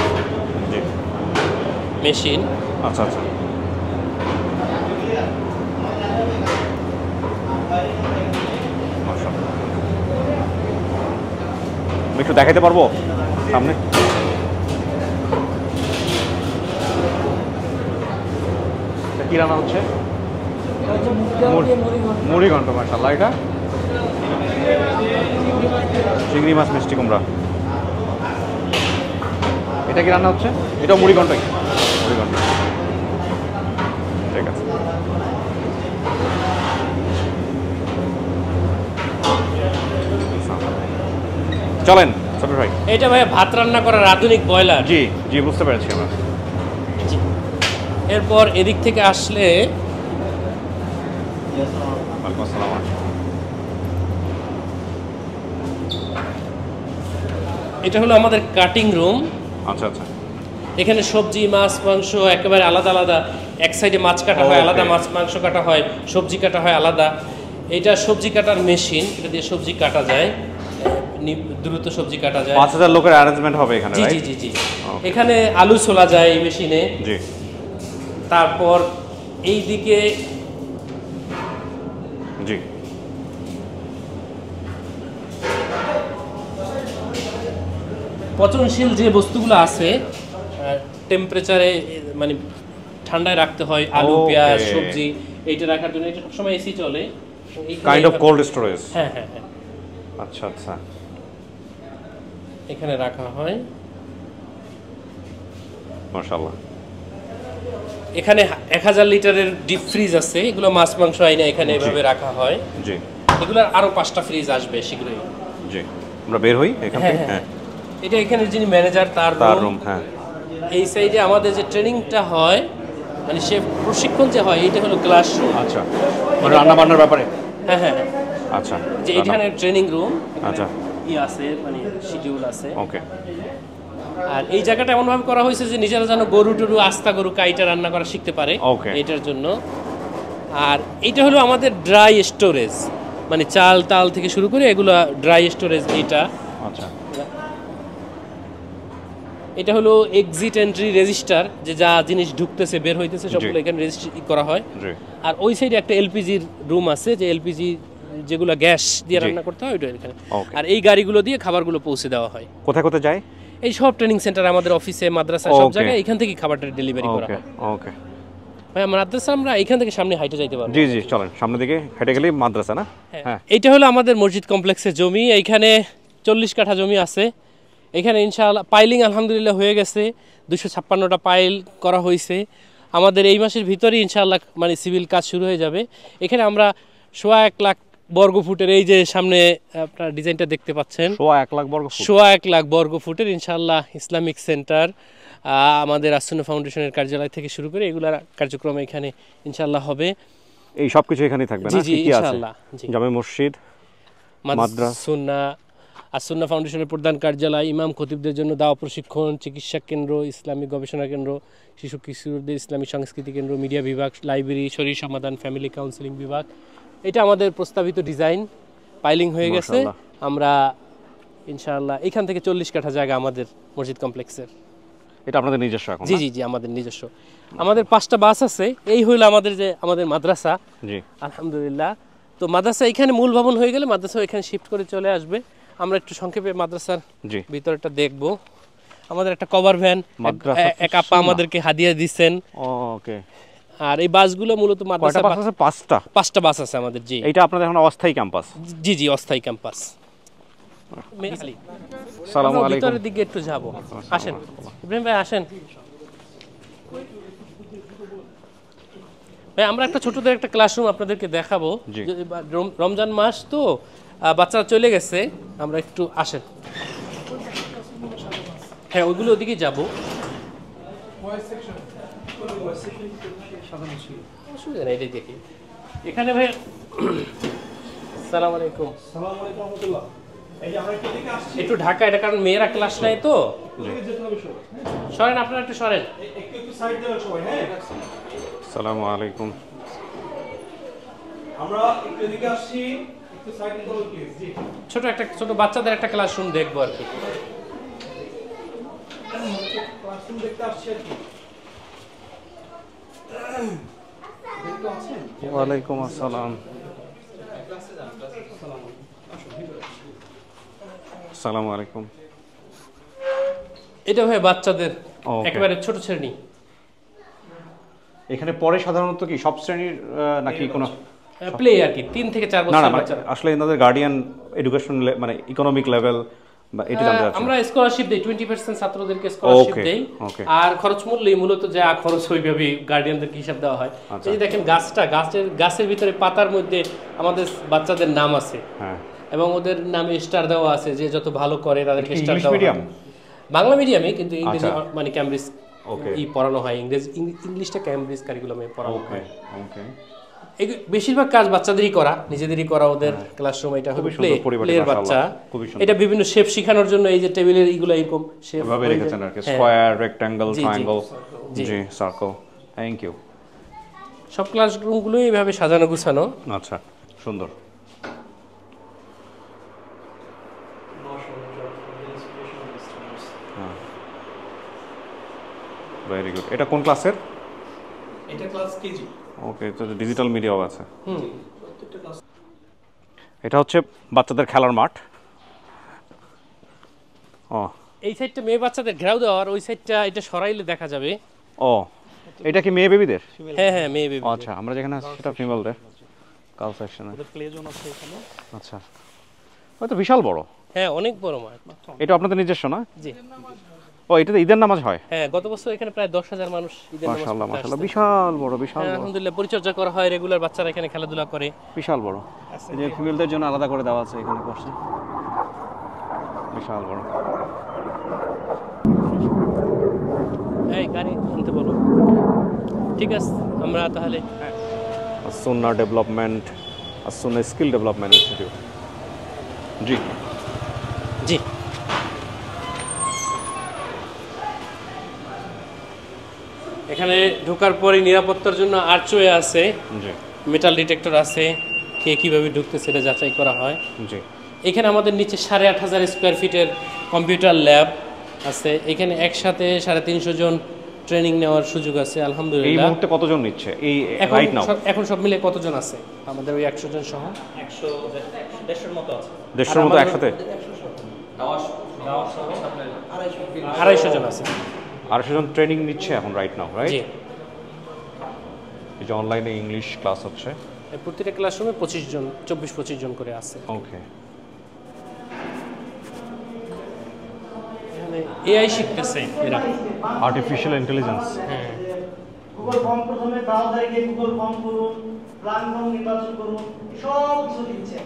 মেশিন। আচ্ছা আচ্ছা, একটু দেখাতে পারবো সামনে? কি রান্না হচ্ছে? মুড়ি ঘন্ট। মাশাআল্লাহ, এটা চিংড়ি মাছ মিষ্টি কুমড়া। এটা কি রান্না হচ্ছে? এটা মুড়ি ঘন্টই। মুড়ি ঘন্ট, ঠিক আছে। চলেন সাবির ভাই। এটা ভাই ভাত রান্না করার আধুনিক বয়লার। জি জি, বুঝতে পেরেছি আমরা। এরপর এদিক থেকে আসলে এটা হলো আমাদের কাটিং রুম। আচ্ছা আচ্ছা, এখানে সবজি মাছ মাংস একেবারে আলাদা আলাদা। এক সাইডে মাছ কাটা হয় আলাদা, মাংস কাটা হয়, সবজি কাটা হয় আলাদা। এটা সবজি কাটার মেশিন, এটা দিয়ে সবজি কাটা যায়, দ্রুত সবজি কাটা যায়। 5000 লোকের অ্যারেঞ্জমেন্ট হবে এখানে। জি জি জি জি, এখানে আলু ছোলা যায় এই মেশিনে। জি, তারপর এই দিকে জি পচনশীল যে বস্তুগুলো আছে টেম্পারেচারে মানে ঠান্ডায় রাখতে হয়, আলু পেঁয়াজ সবজি, এইটা রাখার জন্য এটা সবসময় এসি চলে। Kind of cold storage. হ্যাঁ হ্যাঁ হ্যাঁ, আচ্ছা আচ্ছা, এখানে রাখা হয়। মাশাআল্লাহ, এখানে 1000 লিটারের ডিপ ফ্রিজ আছে, এগুলো মাছ মাংস আইনা এখানে এভাবে রাখা হয়। জি, এগুলোর আরো 5টা ফ্রিজ আসবে শীঘ্রই। জি, আমরা বের হই এখান থেকে। হ্যাঁ, এটা এখানে যিনি ম্যানেজার তার রুম। হ্যাঁ, এই সাইডে আমাদের যে ট্রেনিংটা হয় মানে সে প্রশিক্ষণ যে হয়, এটা হলো ক্লাসরুম। আচ্ছা, মানে রান্না বান্নার ব্যাপারে। হ্যাঁ হ্যাঁ, আচ্ছা, যে এখানে ট্রেনিং রুম। আচ্ছা, আছে মানে শিডিউল আছে। ওকে। আর এই জায়গাটা এমন ভাবে করা হয়েছে যে নিজেরা যেন গরু টরু আস্তা গরু কাইটা রান্না করা শিখতে পারে, এটার জন্য। আর এটা হলো আমাদের ড্রাই স্টোরেজ, মানে চাল তাল থেকে শুরু করে এগুলো ড্রাই স্টোরেজ। এটা আচ্ছা, এটা হলো এক্সিট এন্ট্রি রেজিস্টার, যে যা জিনিস ঢুকতেছে বের হইতেছে সবগুলো এখানে রেজিস্ট্রি করা হয়। আর ওই সাইডে একটা এলপিজির রুম আছে, যে এলপিজি যেগুলো গ্যাস দিয়ে রান্না করতে হয় ওইটা এখানে। আর এই গাড়িগুলো দিয়ে খাবারগুলো পৌঁছে দেওয়া হয়। কোথায় কোথায় যায়? এই সব ট্রেনিং সেন্টার, আমাদের অফিসে, মাদ্রাসা, সব জায়গায় এখান থেকে খাবারটা ডেলিভারি করা হয়। ওকে ভাই, মাদ্রাসা আমরা এখান থেকে সামনে হাইটে যাইতে পারবো। জি জি, চলেন সামনের দিকে হেঁটে গেলেই মাদ্রাসা না? হ্যাঁ, এটা হলো আমাদের মসজিদ কমপ্লেক্সের জমি। এইখানে 40 কাঠা জমি আছে। এখানে ইনশাআল্লাহ পাইলিং আলহামদুলিল্লাহ হয়ে গেছে, 256টা পাইল করা হয়েছে। আমাদের এই মাসের ভিতরেই ইনশাআল্লাহ মানে সিভিল কাজ শুরু হয়ে যাবে। এখানে আমরা 1.25 লাখ বর্গফুটের, এই যে সামনে আপনার ডিজাইনটা দেখতে পাচ্ছেন, 1.25 লাখ বর্গফুট, 1.25 লাখ বর্গফুটের ইনশাআল্লাহ ইসলামিক সেন্টার, আমাদের আসুন্না ফাউন্ডেশনের কার্যালয় থেকে শুরু করে এগুলার কার্যক্রম এখানে ইনশাআল্লাহ হবে। এই সব কিছু এখানেই থাকবে না? জি ইনশাআল্লাহ। জামে মসজিদ, মাদ্রাসা, আসুন্না ফাউন্ডেশনের প্রধান কার্যালয়, ইমাম খতিবদের জন্য দাওয়া প্রশিক্ষণ, চিকিৎসা কেন্দ্র, ইসলামিক গবেষণা কেন্দ্র, শিশু কিশোরদের ইসলামী সংস্কৃতি কেন্দ্র, মিডিয়া বিভাগ, লাইব্রেরি, শরীর সমাধান, ফ্যামিলি কাউন্সিলিং বিভাগ। এটা আমাদের প্রস্তাবিত ডিজাইন। পাইলিং হয়ে গেছে। আমরা ইনশাআল্লাহ এখান থেকে 40 কাঠা জায়গা আমাদের মসজিদ কমপ্লেক্সের। এটা আপনাদের নিজস্ব এখন? জি জি জি, আমাদের নিজস্ব। আমাদের 5টা বাস আছে। এই হইলো আমাদের মাদ্রাসা। জি, আলহামদুলিল্লাহ। তো মাদ্রাসা এখানে মূল ভবন হয়ে গেলে মাদ্রাসা এখানে শিফট করে চলে আসবে। আমরা একটু সংক্ষেপে মাদ্রাসার ভিতরটা দেখব। আমাদের একটা কভার ভ্যান এক আপা আমাদেরকে হাদিয়া দিচ্ছেন। ওকে। আর এই বাসগুলো মূলত মাদ্রাসা। কয়টা বাস আছে? 5টা বাস আছে আমাদের। জি, এটা আপনাদের এখন অস্থায়ী ক্যাম্পাস? জি জি, অস্থায়ী ক্যাম্পাস। আসসালামু আলাইকুম। ভিতরের দিকে একটু যাব, আসেন ইব্রাহিম ভাই আসেন ভাই। আমরা একটা ছোটদের একটা ক্লাসরুম আপনাদেরকে দেখাবো। রমজান মাস তো বাচ্চারা চলে গেছে, আমরা একটু আসেন। হ্যাঁ ওইগুলো ওদিকে যাবো। অসুবিধা নেই, এটাই দেখি। এখানে ভাই আসসালামু আলাইকুম। একটু ঢাকা, এটা কারণ মেয়েরা ক্লাস নাই তো। সরেন আপনারা, একটু সরেন। আসসালামু আলাইকুম। আমরা একটু এদিকে আসছি, একটু সাইডে করুন প্লিজ। জি, ছোট বাচ্চাদের একটা ক্লাসরুম দেখবো আর কি। ক্লাসরুম দেখতে আসছি আর কি। ওয়ালাইকুম আসসালাম। আসসালামু আলাইকুম। এটা ভাই বাচ্চাদের একেবারে ছোট শ্রেণী। এখানে পরে সাধারণত কি সব শ্রেণীর নাকি কোনো প্লে আর কি 3 থেকে 4 বছরের বাচ্চারা? আসলে এনাদের গার্ডিয়ান এডুকেশন মানে ইকোনমিক লেভেল বা এটা জানতে চাচ্ছি। আমরা স্কলারশিপ দেই, 20% ছাত্রদেরকে স্কলারশিপ দেই। আর খরচ মূল্যই মূলত যা খরচ ওইভাবে গার্ডিয়ানদেরকে হিসাব দেওয়া হয়। এই যে দেখেন গাছের ভিতরে পাতার মধ্যে আমাদের বাচ্চাদের নাম আছে, এবং ওদের নামে স্টার দেওয়া আছে, যে যত ভালো করে তাদেরকে স্টার দেওয়া হয়। বাংলা মিডিয়ামে, কিন্তু ইংরেজি মানে ক্যামব্রিজ পড়ানো হয়। ইংলিশটা ক্যামব্রিজ কারিকুলামে পড়ানো হয়। বেশিরভাগ কাজ বাচ্চাদেরই করা, নিজেদেরই করা ওদের ক্লাসরুম। এটা হবে প্লের বাচ্চা। এটা বিভিন্ন শেপ শেখানোর জন্য এই যে টেবিলের এইগুলো এরকম শেপ ভাবে রেখেছেন আর কি, স্কয়ার, রেক্ট্যাঙ্গেল, ট্রায়াঙ্গেল, জি সার্কেল। Thank you. সব ক্লাসরুমগুলো এইভাবে সাজানো গুছানো। আচ্ছা, সুন্দর। Very good. এটা কোন ক্লাসের? এটা ক্লাস কেজি। ওকে, তো ডিজিটাল মিডিয়াও আছে। এটা হচ্ছে বাচ্চাদের খেলার মাঠ। এই সাইডটা মেয়ে বাচ্চাদের ঘেরাও দেওয়া, আর ওই সাইডটা এটা সরাইলে দেখা যাবে। এটা কি মেয়ে বেবিদের? হ্যাঁ মেয়ে বেবি। আচ্ছা, আমরা যেখানে আছি সেটা ফিমেলদের কাল সেকশনে। প্লে জোন আছে এখানে। আচ্ছা, হয়তো বিশাল বড়। হ্যাঁ অনেক বড় মাঠ। এটা আপনাদের নিজস্ব না? জি। এটাতে ঈদের নামাজ হয়? হ্যাঁ, গত বছর এখানে প্রায় 10,000 মানুষ ঈদের নামাজ পড়তে আসছে। মাশাআল্লাহ, বিশাল বড়, বিশাল বড়। আলহামদুলিল্লাহ, পরিচর্যা করা হয়, রেগুলার বাচ্চারা এখানে খেলাধুলা করে। বিশাল বড়। এই যে ফিমেলদের জন্য আলাদা করে দেওয়া আছে এখানে করছে। বিশাল বড়। এই গাড়ি আনতে বলো। ঠিক আছে, আমরা তাহলে সুন্নাহ ডেভেলপমেন্ট, সুন্নাহ স্কিল ডেভেলপমেন্ট ইনস্টিটিউট। জি জি। এখানে ঢোকার পরে নিরাপত্তার জন্য আর্চওয়ে আছে, মেটাল ডিটেক্টর আছে, কে কীভাবে ঢুকতে সেটা যাচাই করা হয়। জি। এখানে আমাদের নিচে 8,500 স্কোয়ার ফিটের কম্পিউটার ল্যাব আছে। এখানে একসাথে 350 জন ট্রেনিং নেওয়ার সুযোগ আছে। আলহামদুলিল্লাহ। এই মুহূর্তে কতজন নিচ্ছে এই রাইট নাও? এখন সব মিলে কতজন আছে আমাদের ওই 100 জন সহ? 150 মতো আছে। 150 মতো একসাথে? 250 জন আছে। 250 জন ট্রেনিং নিচ্ছে এখন রাইট নাও, রাইট? জি। এই যে অনলাইনে ইংলিশ ক্লাস হচ্ছে। প্রতিটা ক্লাসরুমে 24 জন করে আছে। ওকে। এখানে এআই শিখতেছে এরা, আর্টিফিশিয়াল ইন্টেলিজেন্স। হ্যাঁ। গুগল ফর্ম প্রথমে ব্রাউজারে গিয়ে গুগল ফর্ম করুন, প্ল্যান ফর্ম নির্বাচন করুন, সব কিছু দিচ্ছে।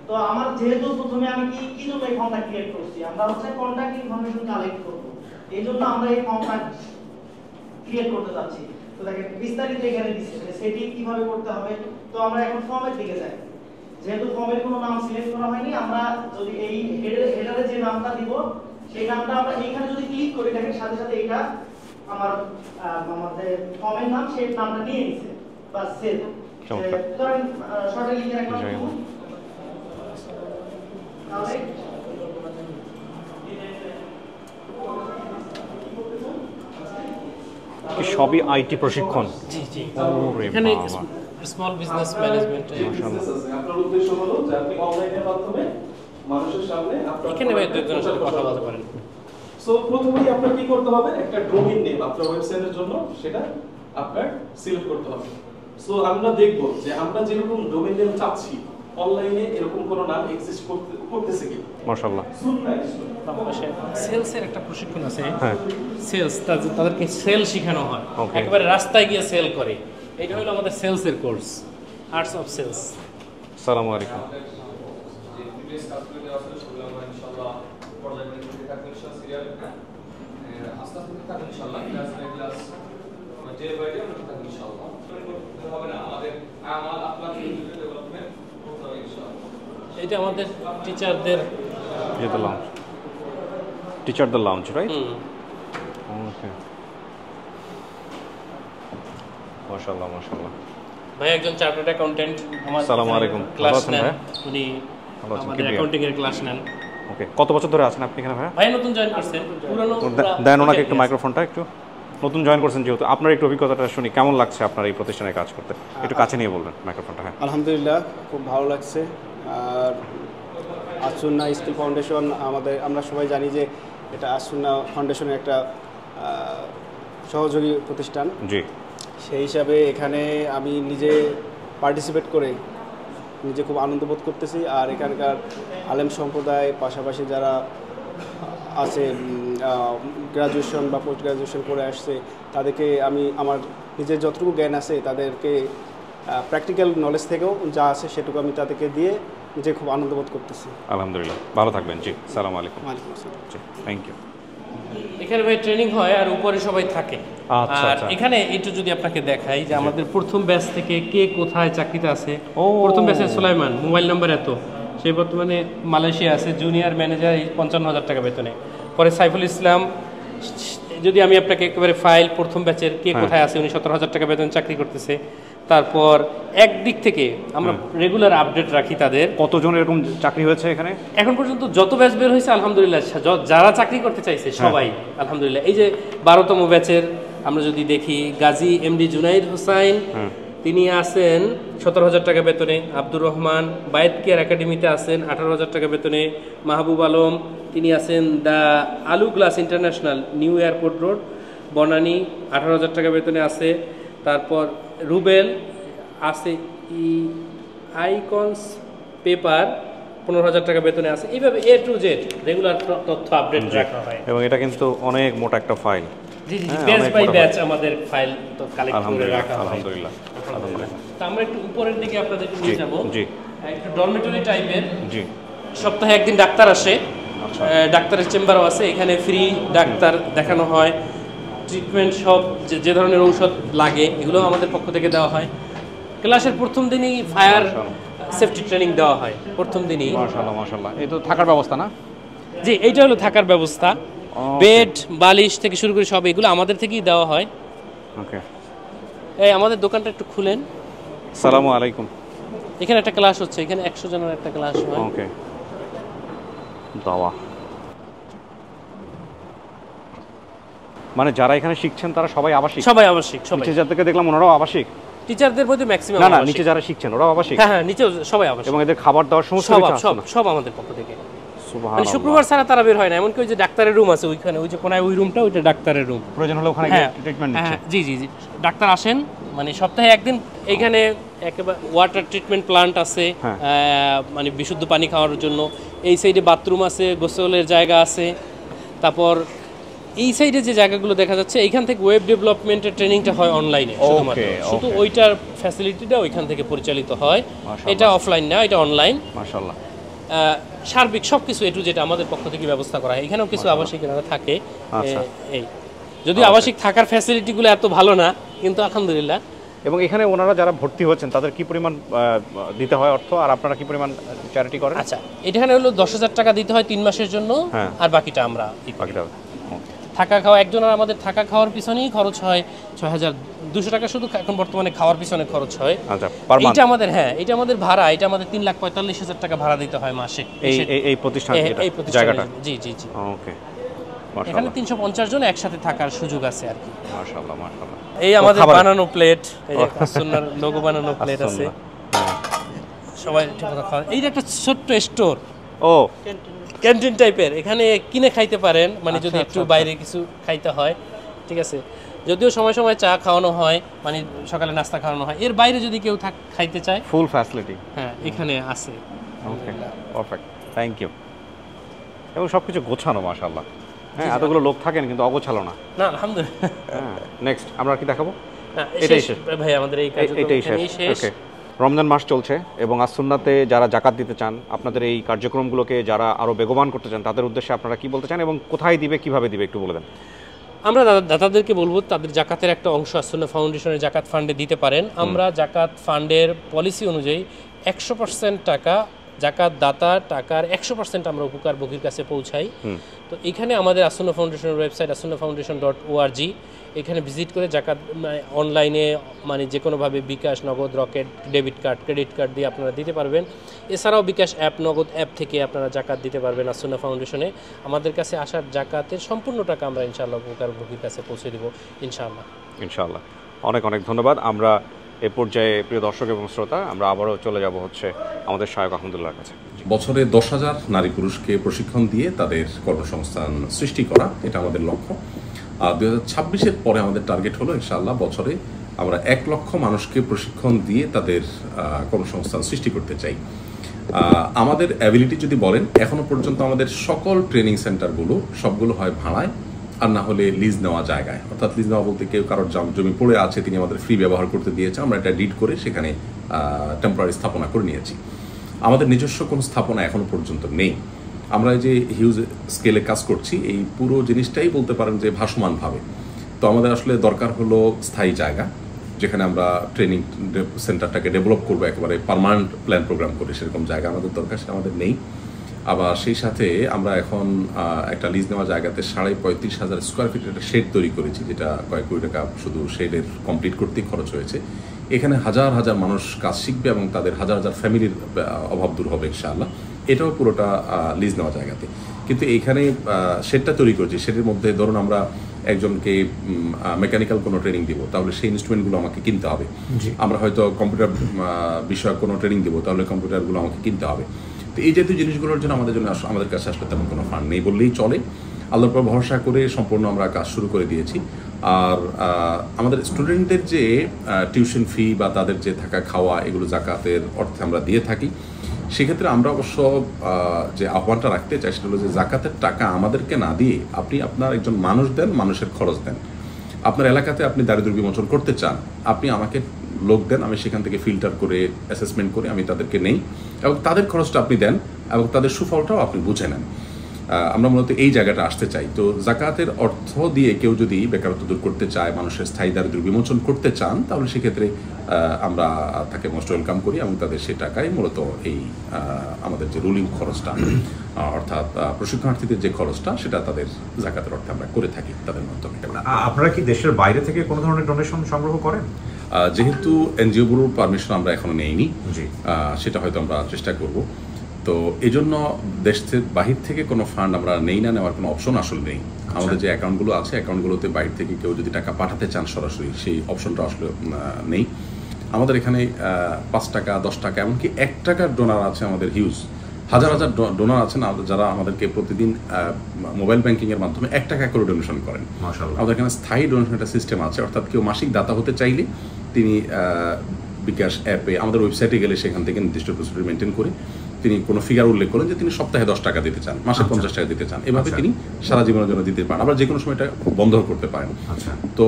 তো আমার যেহেতু প্রথমে আমি কি জন্য এই ফর্মটা ক্রিয়েট করছি, আমরা হচ্ছে কন্টাক্ট ইনফরমেশন কালেক্ট করব। এই জন্য আমরা এই ফর্মটা ক্রিয়েট করতে যাচ্ছি। তো দেখেন বিস্তারিত এখানে দিচ্ছে যে সেটিং কিভাবে করতে হবে। তো আমরা এখন ফর্মের দিকে যাই। যেহেতু ফর্মের কোনো নাম সিলেক্ট করা হয়নি, আমরা যদি এই হেডারে যে নামটা দিব সেই নামটা আমরা এইখানে যদি ক্লিক করি, দেখেন সাথে সাথে এটা আমাদের ফর্মের নাম সেই নামটা নিয়ে নিছে বা সেভ। ধরেন শর্টে লিখে রাখলাম তাহলে সবই আইটি প্রশিক্ষণ। জি জি। এখানে স্মল বিজনেস ম্যানেজমেন্ট। আপনার উদ্দেশ্য হলো যে আপনি অনলাইনের মাধ্যমে মানুষের সামনে আপনার এখানে ভাই দুজনের সাথে কথা বলতে পারেন। সো প্রথমেই আপনার কি করতে হবে, একটা ডোমেইন নেম আপনার ওয়েবসাইটের জন্য সেটা আপনার সিলেক্ট করতে হবে। সো আমরা দেখব যে আমরা যেরকম ডোমেইন নেম চাচ্ছি অনলাইনে এরকম কোনো নাম এক্সিস্ট করতেছে কি মাশাআল্লাহ। সেলসের একটা প্রশিক্ষণ আছে, হ্যাঁ সেলস, তাদেরকে সেল শেখানো হয়, একেবারে রাস্তায় গিয়ে সেল করে। এটা হলো আমাদের সেলসের কোর্স, আর্টস অফ সেলস। আসসালামু আলাইকুম। এটা আমাদের টিচারদের লাউঞ্জ, টিচারদের লাউঞ্জ, রাইট? ওকে, মাশাআল্লাহ মাশাআল্লাহ। ভাই একজন চার্টার্ড অ্যাকাউন্টেন্ট আমার। আসসালামু আলাইকুম। ক্লাস ভালো আছেন নেন ভাই? উনি ভালো আছেন? আমাদের অ্যাকাউন্টিং এর ক্লাস নেন। ওকে, কত বছর ধরে আছেন আপনি এখানে ভাই? ভাই নতুন জয়েন করছেন, পুরানো দেন ওনাকে একটু মাইক্রোফোনটা, একটু নতুন জয়েন করছেন যেহেতু, আপনার একটু অভিজ্ঞতাটা শুনি, কেমন লাগছে আপনার এই প্রতিষ্ঠানে কাজ করতে? একটু কাছে নিয়ে বলবেন মাইক্রোফোনটা। হ্যাঁ, আলহামদুলিল্লাহ খুব ভালো লাগছে। আর আসুন্না স্কিল ফাউন্ডেশন আমরা সবাই জানি যে এটা আসুন্না ফাউন্ডেশনের একটা সহযোগী প্রতিষ্ঠান। জি, সেই হিসাবে এখানে আমি নিজে পার্টিসিপেট করে নিজে খুব আনন্দ বোধ করতেছি। আর এখানকার আলেম সম্প্রদায় পাশাপাশি যারা আছে গ্রাজুয়েশন বা পোস্ট গ্রাজুয়েশন করে আসছে, তাদেরকে আমি আমার নিজের যতটুকু জ্ঞান আছে তাদেরকে প্র্যাকটিক্যাল নলেজ থেকেও যা আছে সেটুকু আমি তাদেরকে দিয়ে নিজে খুব আনন্দ বোধ করতেছি। আলহামদুলিল্লাহ, ভালো থাকবেন। জি, সালাম আলাইকুম। ওয়ালাইকুম আসসালাম। জি, থ্যাংক ইউ। এখানে ভাই ট্রেনিং হয় আর উপরে সবাই থাকে। আচ্ছা, আর আচ্ছা। এখানে একটু যদি আপনাকে দেখাই যে আমাদের প্রথম ব্যাচ থেকে কে কোথায় চাকরিতে আছে। প্রথম ব্যাচে সুলাইমান, মোবাইল নাম্বার এত, সে বর্তমানে মালয়েশিয়া আছে, জুনিয়র ম্যানেজার, 55,000 টাকা বেতনে। পরে সাইফুল ইসলাম, যদি আমি আপনাকে একেবারে ফাইল প্রথম ব্যাচের কে কোথায় আছে, উনি 17,000 টাকা বেতন চাকরি করতেছে। তারপর একদিক থেকে আমরা রেগুলার আপডেট রাখি তাদের। কতজন এরকম চাকরি হয়েছে এখানে এখন পর্যন্ত? যত ব্যাচ বের হয়েছে আলহামদুলিল্লাহ, যারা চাকরি করতে চাইছে সবাই আলহামদুলিল্লাহ। এই যে 12তম ব্যাচের আমরা যদি দেখি, গাজী এমডি জুনাইদ হোসাইন, তিনি আছেন 17,000 টাকা বেতনে। আব্দুর রহমান বায়েত কেয়ার একাডেমিতে আছেন 18,000 টাকা বেতনে। মাহবুব আলম, তিনি আছেন দ্য আলু glass international, new airport road, Banani, 18,000 টাকা বেতনে আছে। তারপর রুবেল আছে আইকনস পেপার, 15,000 টাকা বেতনে আছে। এইভাবে এ টু জেড রেগুলার তথ্য আপডেট রাখা হয়। এবং এটা কিন্তু অনেক মোটা একটা ফাইল। জি জি, ব্যাচ বাই ব্যাচ আমাদের ফাইল তো কালেক্ট করে রাখা হয়। আলহামদুলিল্লাহ, আলহামদুলিল্লাহ। তো আমরা একটু উপরের দিকে আপনাদেরকে নিয়ে যাব। জি, একটু ডরমেটরি টাইপের। জি, সপ্তাহে একদিন ডাক্তার আসে, ডাক্তারের চেম্বারও আছে। এখানে ফ্রি ডাক্তার দেখানো হয়, ট্রিটমেন্ট সব যে ধরনের ঔষধ লাগে এগুলো আমাদের পক্ষ থেকে দেওয়া হয়। ক্লাসের প্রথম দিনই ফায়ার সেফটি ট্রেনিং দেওয়া হয় প্রথম দিনই। মাশাআল্লাহ মাশাআল্লাহ। এই তো থাকার ব্যবস্থা না? জি, এইটা হলো থাকার ব্যবস্থা। বেড বালিশ থেকে শুরু করে সব এগুলো আমাদের থেকেই দেওয়া হয়। ওকে, এই আমাদের দোকানটা একটু খুলেন। আসসালামু আলাইকুম। এখানে একটা ক্লাস হচ্ছে, এখানে 100 জনের একটা ক্লাস হয়। ওকে, দাওয়া মানে যারা এখানে শিখছেন তারা সবাই আবাসিক? সবাই আবাসিক। সবাই টিচারদেরকে দেখলাম ওনারাও আবাসিক। টিচারদের মধ্যে ম্যাক্সিমাম না না, নিচে যারা শিখছেন ওরাও আবাসিক? হ্যাঁ হ্যাঁ, নিচে সবাই আবাসিক। এবং এদের খাবার দাবার সমস্ত সব আমাদের পক্ষ থেকে। মানে শুক্রবার ছাড়া তারা বের হয় না। এমনকি ওই যে ডাক্তারের রুম আছে ওইখানে, ওই যে কোনায় ওই রুমটা, ওইটা ডাক্তারের রুম। প্রয়োজন হলে ওখানে ট্রিটমেন্ট নিচ্ছে। জি জি জি, ডাক্তার আসেন মানে সপ্তাহে একদিন। এখানে একেবারে ওয়াটার ট্রিটমেন্ট প্লান্ট আছে, মানে বিশুদ্ধ পানি খাওয়ার জন্য। এই সাইডে বাথরুম আছে, গোসলের জায়গা আছে। তারপর এই সাইডে যে জায়গাগুলো দেখা যাচ্ছে, এইখান থেকে ওয়েব ডেভেলপমেন্টের ট্রেনিংটা হয় অনলাইনে শুধুমাত্র। শুধু ওইটার ফ্যাসিলিটিটা ওইখান থেকে পরিচালিত হয়। এটা অফলাইন না, এটা অনলাইন। মাশাআল্লাহ। সার্বিক সবকিছু এটু যেটা আমাদের পক্ষ থেকে ব্যবস্থা করা হয়। এখানেও কিছু আবাসিকরা থাকে। এই যদিও আবাসিক থাকার ফ্যাসিলিটিগুলো এত ভালো না, কিন্তু আলহামদুলিল্লাহ। এবং এখানে ওনারা যারা ভর্তি হচ্ছেন তাদের কি পরিমাণ দিতে হয় অর্থ, আর আপনারা কি পরিমাণ চ্যারিটি করেন? আচ্ছা, এখানে হলো 10,000 টাকা দিতে হয় 3 মাসের জন্য, আর বাকিটা আমরা। থাকা খাওয়া একজনের আমাদের থাকা খাওয়ার পিছনেই খরচ হয় 6,200 টাকা শুধু এখন বর্তমানে খাওয়ার পিছনে খরচ হয়। এটা আমাদের, হ্যাঁ এটা আমাদের ভাড়া, এটা আমাদের 3,45,000 টাকা ভাড়া দিতে হয় মাসে এই প্রতিষ্ঠান জায়গাটা। জি জি জি, ওকে। এখানে 350 জন একসাথে থাকার সুযোগ আছে আর কি। মাশাআল্লাহ মাশাআল্লাহ। এই আমাদের বানানো প্লেট, এই যে সুন্নাহর লোগো বানানো প্লেট আছে। সবাই ঠিকমতো খাওয়া। এই যে একটা ছোট্ট স্টোর, ক্যান্টিন টাইপের, এখানে কিনে খাইতে পারেন, মানে যদি একটু বাইরে কিছু খাইতে হয়, ঠিক আছে। যদিও সময় সময় চা খাওয়ানো হয়, মানে সকালে নাস্তা খাওয়ানো হয়, এর বাইরে যদি কেউ খাইতে চায় ফুল ফ্যাসিলিটি হ্যাঁ এখানে আছে। ওকে, পারফেক্ট, থ্যাংক ইউ। এবং সব কিছু গোছানো মাশাআল্লাহ। হ্যাঁ, এতগুলো লোক থাকেন কিন্তু অগোছালো না। না, আলহামদুলিল্লাহ। হ্যাঁ, নেক্সট আমরা কি দেখাবো? এটাই শেষ ভাই, আমাদের এই কার্যক্রম শেষ। ওকে, রমজান মাস চলছে এবং আসুন্নাতে যারা জাকাত দিতে চান, আপনাদের এই কার্যক্রমগুলোকে যারা আরও বেগবান করতে চান, তাদের উদ্দেশ্যে আপনারা কি বলতে চান এবং কোথায় দিবে, কিভাবে দিবে একটু বলে দেন। আমরা দাতাদেরকে বলবো তাদের জাকাতের একটা অংশ আসুন্না ফাউন্ডেশনের জাকাত ফান্ডে দিতে পারেন। আমরা জাকাত ফান্ডের পলিসি অনুযায়ী 100% টাকা জাকাত দাতা টাকার 100% আমরা উপকারভোগীর কাছে পৌঁছাই। তো এখানে আমাদের আসুন্না ফাউন্ডেশনের ওয়েবসাইট assunnafoundation.org, এখানে ভিজিট করে জাকাত অনলাইনে মানে যে কোনোভাবে বিকাশ, নগদ, rocket, debit card, credit card দিয়ে আপনারা দিতে পারবেন। এছাড়াও বিকাশ অ্যাপ, নগদ অ্যাপ থেকে আপনারা জাকাত দিতে পারবেন আসুন্না ফাউন্ডেশনে। আমাদের কাছে আসার জাকাতের সম্পূর্ণ টাকা আমরা ইনশাআল্লাহ উপকারভোগীর কাছে পৌঁছে দেবো ইনশাআল্লাহ। ইনশাআল্লাহ, অনেক অনেক ধন্যবাদ। আমরা এ পর্যায়ে প্রিয় দর্শক এবং শ্রোতা, আমরা আবারও চলে যাব হচ্ছে আমাদের সহায়ক আহমদুল্লাহর কাছে। বছরে 10,000 নারী পুরুষকে প্রশিক্ষণ দিয়ে তাদের কর্মসংস্থান সৃষ্টি করা, এটা আমাদের লক্ষ্য। আর 2026-এর পরে আমাদের টার্গেট হলো ইনশাআল্লাহ বছরে আমরা 1 লক্ষ মানুষকে প্রশিক্ষণ দিয়ে তাদের কর্মসংস্থান সৃষ্টি করতে চাই। আমাদের অ্যাবিলিটি যদি বলেন, এখনো পর্যন্ত আমাদের সকল ট্রেনিং সেন্টারগুলো সবগুলো হয় ভাড়ায় আর না হলে লিজ নেওয়া জায়গায়। অর্থাৎ লিজ নেওয়া বলতে কেউ কারোর জমি পড়ে আছে, তিনি আমাদের ফ্রি ব্যবহার করতে দিয়েছে, আমরা এটা ডিড করে সেখানে টেম্পোরারি স্থাপনা করে নিয়েছি। আমাদের নিজস্ব কোনো স্থাপনা এখনো পর্যন্ত নেই। আমরা যে হিউজ স্কেলে কাজ করছি, এই পুরো জিনিসটাই বলতে পারেন যে ভাসমানভাবে। তো আমাদের আসলে দরকার হলো স্থায়ী জায়গা, যেখানে আমরা ট্রেনিং সেন্টারটাকে ডেভেলপ করবো একেবারে পার্মানেন্ট প্ল্যান প্রোগ্রাম করে, সেরকম জায়গা আমাদের দরকার, সেটা আমাদের নেই। আবার সেই সাথে আমরা এখন একটা লিজ নেওয়া জায়গাতে 35,500 স্কোয়ার ফিট একটা শেড তৈরি করেছি, যেটা কয়েক কোটি টাকা শুধু শেডের কমপ্লিট করতেই খরচ হয়েছে। এখানে হাজার হাজার মানুষ কাজ শিখবে এবং তাদের হাজার হাজার ফ্যামিলির অভাব দূর হবে ইনশাআল্লাহ। এটাও পুরোটা লিজ নেওয়া জায়গাতে। কিন্তু এইখানে শেডটা তৈরি করেছি, শেডের মধ্যে ধরুন আমরা একজনকে মেকানিক্যাল কোনো ট্রেনিং দিব, তাহলে সেই ইনস্ট্রুমেন্টগুলো আমাকে কিনতে হবে। আমরা হয়তো কম্পিউটার বিষয়ক কোনো ট্রেনিং দিব, তাহলে কম্পিউটারগুলো আমাকে কিনতে হবে। তো এই জাতীয় জিনিসগুলোর জন্য আমাদের কাছে আসলে তেমন কোনো ফান্ড নেই বললেই চলে। আল্লাহর উপর ভরসা করে সম্পূর্ণ আমরা কাজ শুরু করে দিয়েছি। আর আমাদের স্টুডেন্টদের যে টিউশন ফি বা তাদের যে থাকা খাওয়া, এগুলো জাকাতের অর্থে আমরা দিয়ে থাকি। সেক্ষেত্রে আমরা অবশ্য যে আহ্বানটা রাখতে চাই সেটা হলো যে জাকাতের টাকা আমাদেরকে না দিয়ে আপনি আপনার একজন মানুষ দেন, মানুষের খরচ দেন। আপনার এলাকাতে আপনি দারিদ্র্য বিমোচন করতে চান, আপনি আমাকে লোক দেন, আমি সেখান থেকে ফিল্টার করে অ্যাসেসমেন্ট করে আমি তাদেরকে নেই এবং তাদের খরচটা আপনি দেন এবং তাদের সুফলটাও আপনি বুঝে নেন। আমরা মূলত এই জায়গাটা আসতে চাই। তো জাকাতের অর্থ দিয়ে কেউ যদি বেকারত্ব দূর করতে চায়, মানুষের স্থায়ী দারিদ্র্য বিমোচন করতে চান, তাহলে সেক্ষেত্রে আমরা তাকে মোস্ট ওয়েলকাম করি এবং তাদের সে টাকায় মূলত এই আমাদের যে রুলিং খরচটা, অর্থাৎ প্রশিক্ষণার্থীদের যে খরচটা, সেটা তাদের জাকাতের অর্থে আমরা করে থাকি তাদের মাধ্যমে। আপনারা কি দেশের বাইরে থেকে কোনো ধরনের ডোনেশন সংগ্রহ করেন? যেহেতু এনজিওগুলোর পারমিশন আমরা এখনো নেইনি, সেটা হয়তো আমরা চেষ্টা করব। তো এই জন্য দেশের বাহির থেকে কোনো ফান্ড আমরা নেই না, নেওয়ার কোনো অপশন আসলে নেই। আমাদের যে অ্যাকাউন্টগুলো আছে, অ্যাকাউন্টগুলোতে বাইরে থেকে কেউ যদি টাকা পাঠাতে চান সরাসরি, সেই অপশনটা আসলে নেই। আমাদের এখানে 5 টাকা, 10 টাকা, এমনকি 1 টাকার ডোনার আছে আমাদের হিউজ। হাজার হাজার ডোনার আছেন যারা আমাদেরকে প্রতিদিন মোবাইল ব্যাংকিংয়ের মাধ্যমে 1 টাকা করে ডোনেশন করেন। আমাদের এখানে স্থায়ী ডোনেশন একটা সিস্টেম আছে, অর্থাৎ কেউ মাসিক দাতা হতে চাইলে তিনি বিকাশ অ্যাপে আমাদের ওয়েবসাইটে গেলে সেখান থেকে নির্দিষ্ট প্রসিডিউর মেনটেন করে তিনি কোনো ফিগার উল্লেখ করেন যে তিনি সপ্তাহে 10 টাকা দিতে চান, মাসে 50 টাকা দিতে চান, এভাবে তিনি সারা জীবনের জন্য দিতে পারেন। আবার যে কোনো সময় এটা বন্ধ করতে পারেন। তো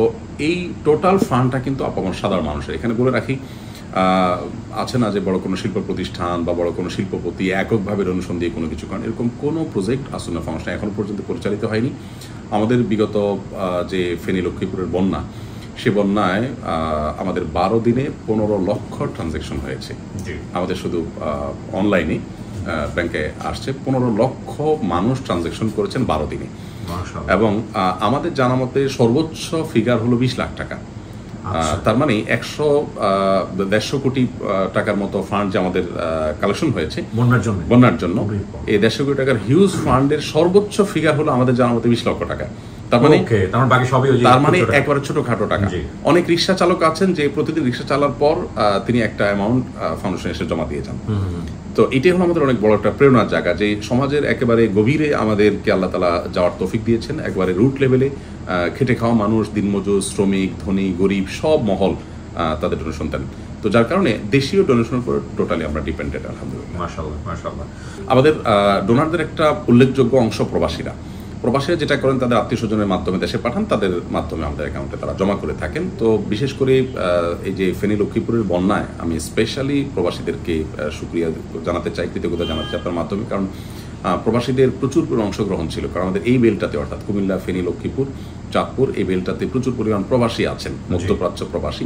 এই টোটাল ফান্ডটা কিন্তু আপামর সাধারণ মানুষের। এখানে বলে রাখি, আছে না যে বড় কোনো শিল্প প্রতিষ্ঠান বা বড় কোনো শিল্পপতি এককভাবে ডোনেশন দিয়ে কোনো কিছু করেন, এরকম কোনো প্রজেক্ট আসুন্না ফাউন্ডেশন এখনো পর্যন্ত পরিচালিত হয়নি। আমাদের বিগত যে ফেনী লক্ষ্মীপুরের বন্যা, সে বন্যায় আমাদের 12 দিনে 15 লক্ষ ট্রানজ্যাকশন হয়েছে। আমাদের শুধু অনলাইনে ব্যাংকে আসছে 15 লক্ষ মানুষ ট্রানজ্যাকশন করেছেন 12 দিনে। এবং আমাদের জানা মতে সর্বোচ্চ ফিগার হলো 20 লাখ টাকা। তার মানে 150 কোটি টাকার মতো ফান্ড যে আমাদের কালেকশন হয়েছে বন্যার জন্য, এই 150 কোটি টাকার হিউজ ফান্ডের সর্বোচ্চ ফিগার হলো আমাদের জানা মতে 20 লক্ষ টাকা। তার মানে বাকি সবই তার মানে একবারে ছোটখাটো টাকা। অনেক রিক্সা চালক আছেন যে প্রতিদিন রিক্সা চালার পর তিনি একটা অ্যামাউন্ট ফাউন্ডেশন এসে জমা দিয়ে যান। তো এটাই হলো আমাদের অনেক বড় একটা প্রেরণার জায়গা যে সমাজের একেবারে গভীরে আমাদেরকে আল্লাহ তাআলা যাওয়ার তৌফিক দিয়েছেন। একবারে রুট লেভেলে খেটে খাওয়া মানুষ, দিনমজুর, শ্রমিক, ধনী, গরিব সব মহল তাদের ডোনেশন দেন। তো যার কারণে দেশীয় ডোনেশনের উপর টোটালি আমরা ডিপেন্ডেন্ট আলহামদুলিল্লাহ। মাশাআল্লাহ মাশাআল্লাহ। আমাদের ডোনারদের একটা উল্লেখযোগ্য অংশ প্রবাসীরা যেটা করেন তাদের আত্মীয় স্বজনের মাধ্যমে দেশে পাঠান, তাদের মাধ্যমে আমাদের অ্যাকাউন্টে তারা জমা করে থাকেন। তো বিশেষ করে এই যে ফেনী লক্ষ্মীপুরের বন্যায় আমি স্পেশালি প্রবাসীদেরকে শুকরিয়া জানাতে চাই, কৃতজ্ঞতা জানাতে চাই আপনার মাধ্যমে, কারণ প্রবাসীদের প্রচুর অংশগ্রহণ ছিল। কারণ আমাদের এই বেলটাতে অর্থাৎ কুমিল্লা, ফেনী, লক্ষ্মীপুর, চাঁদপুর এই বেলটাতে প্রচুর পরিমাণ প্রবাসী আছেন, মধ্যপ্রাচ্য প্রবাসী।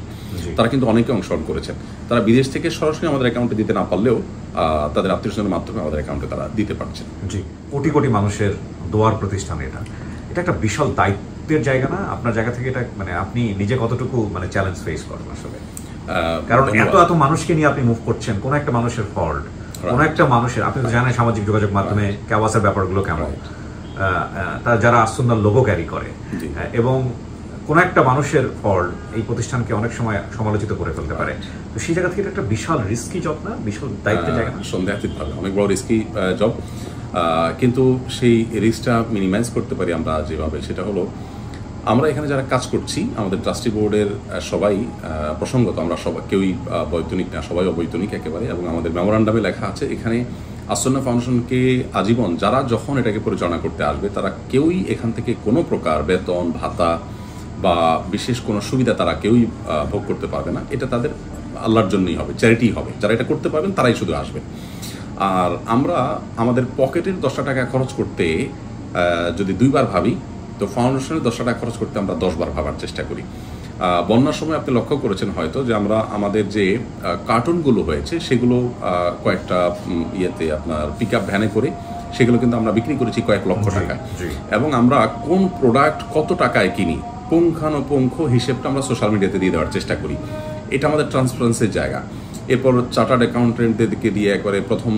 তারা কিন্তু অনেকে অংশগ্রহণ করেছেন। তারা বিদেশ থেকে সরাসরি আমাদের অ্যাকাউন্টে দিতে না পারলেও তাদের আত্মীয় স্বজনের মাধ্যমে আমাদের অ্যাকাউন্টে তারা দিতে পারছেন। জি, কোটি কোটি মানুষের দোয়ার প্রতিষ্ঠান এটা একটা বিশাল দায়িত্বের জায়গা না? আপনার জায়গা থেকে এটা মানে আপনি নিজে কতটুকু মানে চ্যালেঞ্জ ফেস করেন আসলে? কারণ এত মানুষকে নিয়ে আপনি মুভ করছেন, কোন একটা মানুষের ফল্ট, কোন একটা মানুষের, আপনি তো জানেন সামাজিক যোগাযোগ মাধ্যমে ক্যাওয়াসের ব্যাপারগুলো কেমন, তারা যারা আসুন্নার লোগো ক্যারি করে, এবং কোন একটা মানুষের ফল্ট এই প্রতিষ্ঠানকে অনেক সময় সমালোচিত করে ফেলতে পারে। তো সেই জায়গা থেকে এটা একটা বিশাল রিস্কি জব না? বিশাল দায়িত্বের জায়গা। সন্দেহাতীতভাবে অনেক বড় রিস্কি জব, কিন্তু সেই রিস্কটা মিনিমাইজ করতে পারি আমরা যেভাবে, সেটা হলো আমরা এখানে যারা কাজ করছি আমাদের ট্রাস্টি বোর্ডের সবাই প্রসঙ্গত আমরা সবাই কেউই বৈতনিক না, সবাই অবৈতনিক একেবারে, এবং আমাদের মেমোরান্ডামে লেখা আছে এখানে আসন্না ফাউন্ডেশনকে আজীবন যারা যখন এটাকে পরিচালনা করতে আসবে তারা কেউই এখান থেকে কোনো প্রকার বেতন ভাতা বা বিশেষ কোনো সুবিধা তারা কেউই ভোগ করতে পারবে না। এটা তাদের আল্লাহর জন্যই হবে, চ্যারিটি হবে। যারা এটা করতে পারবেন তারাই শুধু আসবে। আর আমরা আমাদের পকেটের 10 টাকা খরচ করতে যদি 2 বার ভাবি, তো ফাউন্ডেশনের 10 টাকা খরচ করতে আমরা 10 বার ভাবার চেষ্টা করি। বন্যার সময় আপনি লক্ষ্য করেছেন হয়তো যে আমরা আমাদের যে কার্টুনগুলো হয়েছে সেগুলো কয়েকটা ইয়েতে আপনার পিক আপ ভ্যানে করে সেগুলো কিন্তু আমরা বিক্রি করেছি কয়েক লক্ষ টাকায়, এবং আমরা কোন প্রোডাক্ট কত টাকায় কিনি পুঙ্খানুপুঙ্খ হিসেবটা আমরা সোশ্যাল মিডিয়াতে দিয়ে দেওয়ার চেষ্টা করি। এটা আমাদের ট্রান্সপারেন্সির জায়গা। এরপর চার্টার্ড অ্যাকাউন্টেন্টদেরকে দিয়ে একবারে প্রথম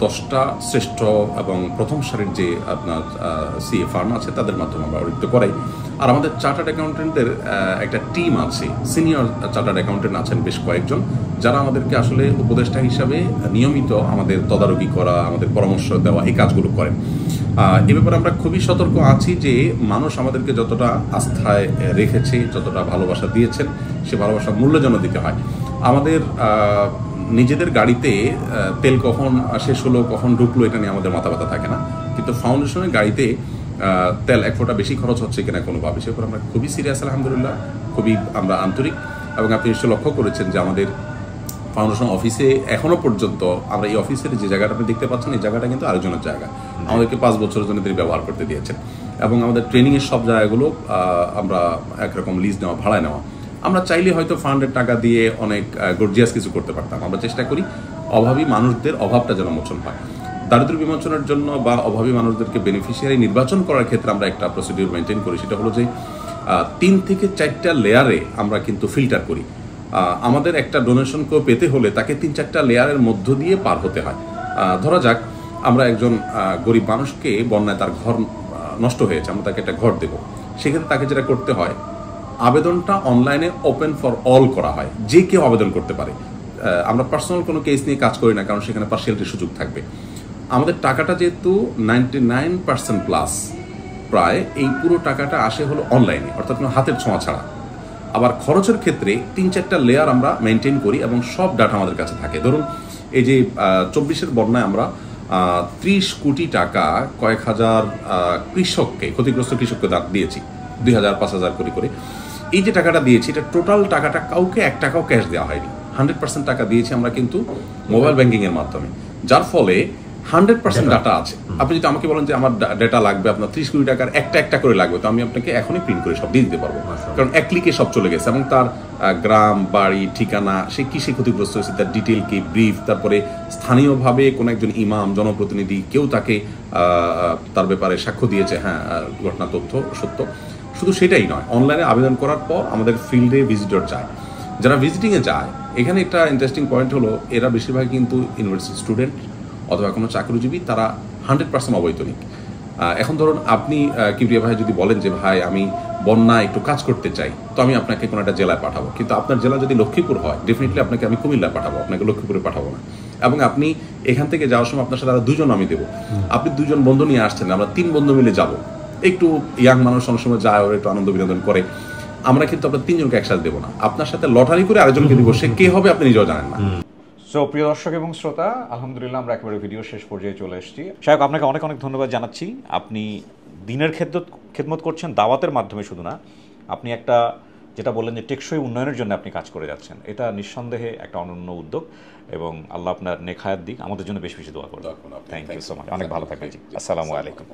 10টা শ্রেষ্ঠ এবং প্রথম সারির যে আপনার সিএ ফার্ম আছে তাদের মাধ্যমে আমরা অডিট করাই। আর আমাদের চার্টার্ড অ্যাকাউন্টেন্টদের একটা টিম আছে, সিনিয়র চার্টার্ড অ্যাকাউন্টেন্ট আছেন বেশ কয়েকজন, যারা আমাদেরকে আসলে উপদেষ্টা হিসাবে নিয়মিত আমাদের তদারকি করা, আমাদের পরামর্শ দেওয়া, এই কাজগুলো করেন। এ ব্যাপারে আমরা খুবই সতর্ক আছি যে মানুষ আমাদেরকে যতটা আস্থায় রেখেছে, যতটা ভালোবাসা দিয়েছেন, সে ভালোবাসার মূল্য যেন দিতে হয়। আমাদের নিজেদের গাড়িতে তেল কখন শেষ হলো, কখন ঢুকলো, এটা নিয়ে আমাদের মাথা ব্যথা থাকে না, কিন্তু ফাউন্ডেশনের গাড়িতে তেল 1 ফোঁটা বেশি খরচ হচ্ছে কিনা কোনোভাবে, সে উপর আমরা খুবই সিরিয়াস আলহামদুলিল্লাহ, খুবই আমরা আন্তরিক। এবং আপনি নিশ্চয়ই লক্ষ্য করেছেন যে আমাদের ফাউন্ডেশন অফিসে এখনো পর্যন্ত আমরা এই অফিসের যে জায়গাটা আপনি দেখতে পাচ্ছেন, এই জায়গাটা কিন্তু আরেকজনের জায়গা, আমাদেরকে 5 বছরের জন্য তিনি ব্যবহার করতে দিয়েছেন। এবং আমাদের ট্রেনিংয়ের সব জায়গাগুলো আমরা একরকম লিজ নেওয়া, ভাড়ায় নেওয়া। আমরা চাইলে হয়তো ফান্ডের টাকা দিয়ে অনেক গর্জিয়াস কিছু করতে পারতাম। আমরা চেষ্টা করি অভাবী মানুষদের অভাবটা যেন মোচন হয়। দারিদ্র্য বিমোচনের জন্য বা অভাবী মানুষদেরকে বেনিফিশিয়ারি নির্বাচন করার ক্ষেত্রে আমরা একটা প্রসিডিউর মেনটেন করি, সেটা হলো যে 3 থেকে 4টা লেয়ারে আমরা কিন্তু ফিল্টার করি। আমাদের একটা ডোনেশন কেউ পেতে হলে তাকে 3-4টা লেয়ারের মধ্য দিয়ে পার হতে হয়। ধরা যাক আমরা একজন গরিব মানুষকে বন্যায় তার ঘর নষ্ট হয়েছে, আমরা তাকে একটা ঘর দেব, সেক্ষেত্রে তাকে যেটা করতে হয়, আবেদনটা অনলাইনে ওপেন ফর অল করা হয়, যে কেউ আবেদন করতে পারে। আমরা পার্সোনাল কোনো কেস নিয়ে কাজ করি না, কারণ সেখানে পার্সিয়ালিটির সুযোগ থাকবে। আমাদের টাকাটা যেহেতু 99% প্লাস প্রায়, এই পুরো টাকাটা আসে হলো অনলাইনে, অর্থাৎ হাতের ছোঁয়া ছাড়া। আবার খরচের ক্ষেত্রে 3-4টা লেয়ার আমরা মেনটেন করি এবং সব ডাটা আমাদের কাছে থাকে। ধরুন এই যে 24-এর বন্যায় আমরা 30 কোটি টাকা কয়েক হাজার কৃষককে, ক্ষতিগ্রস্ত কৃষককে দিয়েছি, 2000-5000 করে। এই যে টাকাটা দিয়েছি, এটা টোটাল টাকাটা কাউকে 1 টাকাও ক্যাশ দেওয়া হয়নি। 100% টাকা দিয়েছি আমরা কিন্তু মোবাইল ব্যাংকিংয়ের মাধ্যমে, যার ফলে 100% ডাটা আছে। আপনি যদি আমাকে বলেন যে আমার ডাটা লাগবে আপনার 30 কোটি টাকার একটা করে লাগবে, তো আমি আপনাকে এখনই প্রিন্ট করে সব দিয়ে দিতে পারবো, কারণ 1 ক্লিকে সব চলে গেছে। এবং তার গ্রাম, বাড়ি, ঠিকানা, সে কিসে ক্ষতিগ্রস্ত হয়েছে, তার ডিটেল কি, ব্রিফ, তারপরে স্থানীয়ভাবে কোনো একজন ইমাম, জনপ্রতিনিধি কেউ তাকে তার ব্যাপারে সাক্ষ্য দিয়েছে, হ্যাঁ ঘটনা তথ্য সত্য। শুধু সেটাই নয়, অনলাইনে আবেদন করার পর আমাদের ফিল্ডে ভিজিটর যায়, যারা ভিজিটিংয়ে যায়। এখানে একটা ইন্টারেস্টিং পয়েন্ট হলো, এরা বেশিরভাগ কিন্তু ইউনিভার্সিটি স্টুডেন্ট অথবা কোনো চাকরিজীবী, তারা 100% অবৈতনিক। এখন ধরুন আপনি কিবরিয়া ভাই যদি বলেন যে ভাই আমি বন্যায় একটু কাজ করতে চাই, তো আমি আপনাকে কোনো একটা জেলায় পাঠাবো, কিন্তু আপনার জেলা যদি লক্ষ্মীপুর হয় ডেফিনেটলি আপনাকে আমি কুমিল্লায় পাঠাবো, আপনাকে লক্ষ্মীপুরে পাঠাবো না। এবং আপনি এখান থেকে যাওয়ার সময় আপনার সাথে আরো 2 জন আমি দেবো, আপনি 2 জন বন্ধু নিয়ে আসছেন, আমরা 3 বন্ধু মিলে যাব। একটু ইয়াং মানুষ অনেক সময় যায়, ওরা একটু আনন্দ বিনোদন করে, আমরা কিন্তু আপনার 3 জনকে একসাথে দেবো না, আপনার সাথে লটারি করে আরেকজনকে দিব, সে কে হবে আপনি নিজেও জানেন না। সো প্রিয় দর্শক এবং শ্রোতা, আলহামদুলিল্লাহ আমরা একেবারে ভিডিও শেষ পর্যায়ে চলে এসেছি। শায়ক আপনাকে অনেক অনেক ধন্যবাদ জানাচ্ছি। আপনি দিনের খেদমত করছেন দাওয়াতের মাধ্যমে শুধু না, আপনি একটা যেটা বললেন যে টেকসই উন্নয়নের জন্য আপনি কাজ করে যাচ্ছেন, এটা নিঃসন্দেহে একটা অনন্য উদ্যোগ এবং আল্লাহ আপনার নেক হায়াত দিক, আমাদের জন্য বেশি বেশি দোয়া করুন। থ্যাংক ইউ সো মাচ, অনেক ভালো থাকবেন জি। আসসালামু আলাইকুম।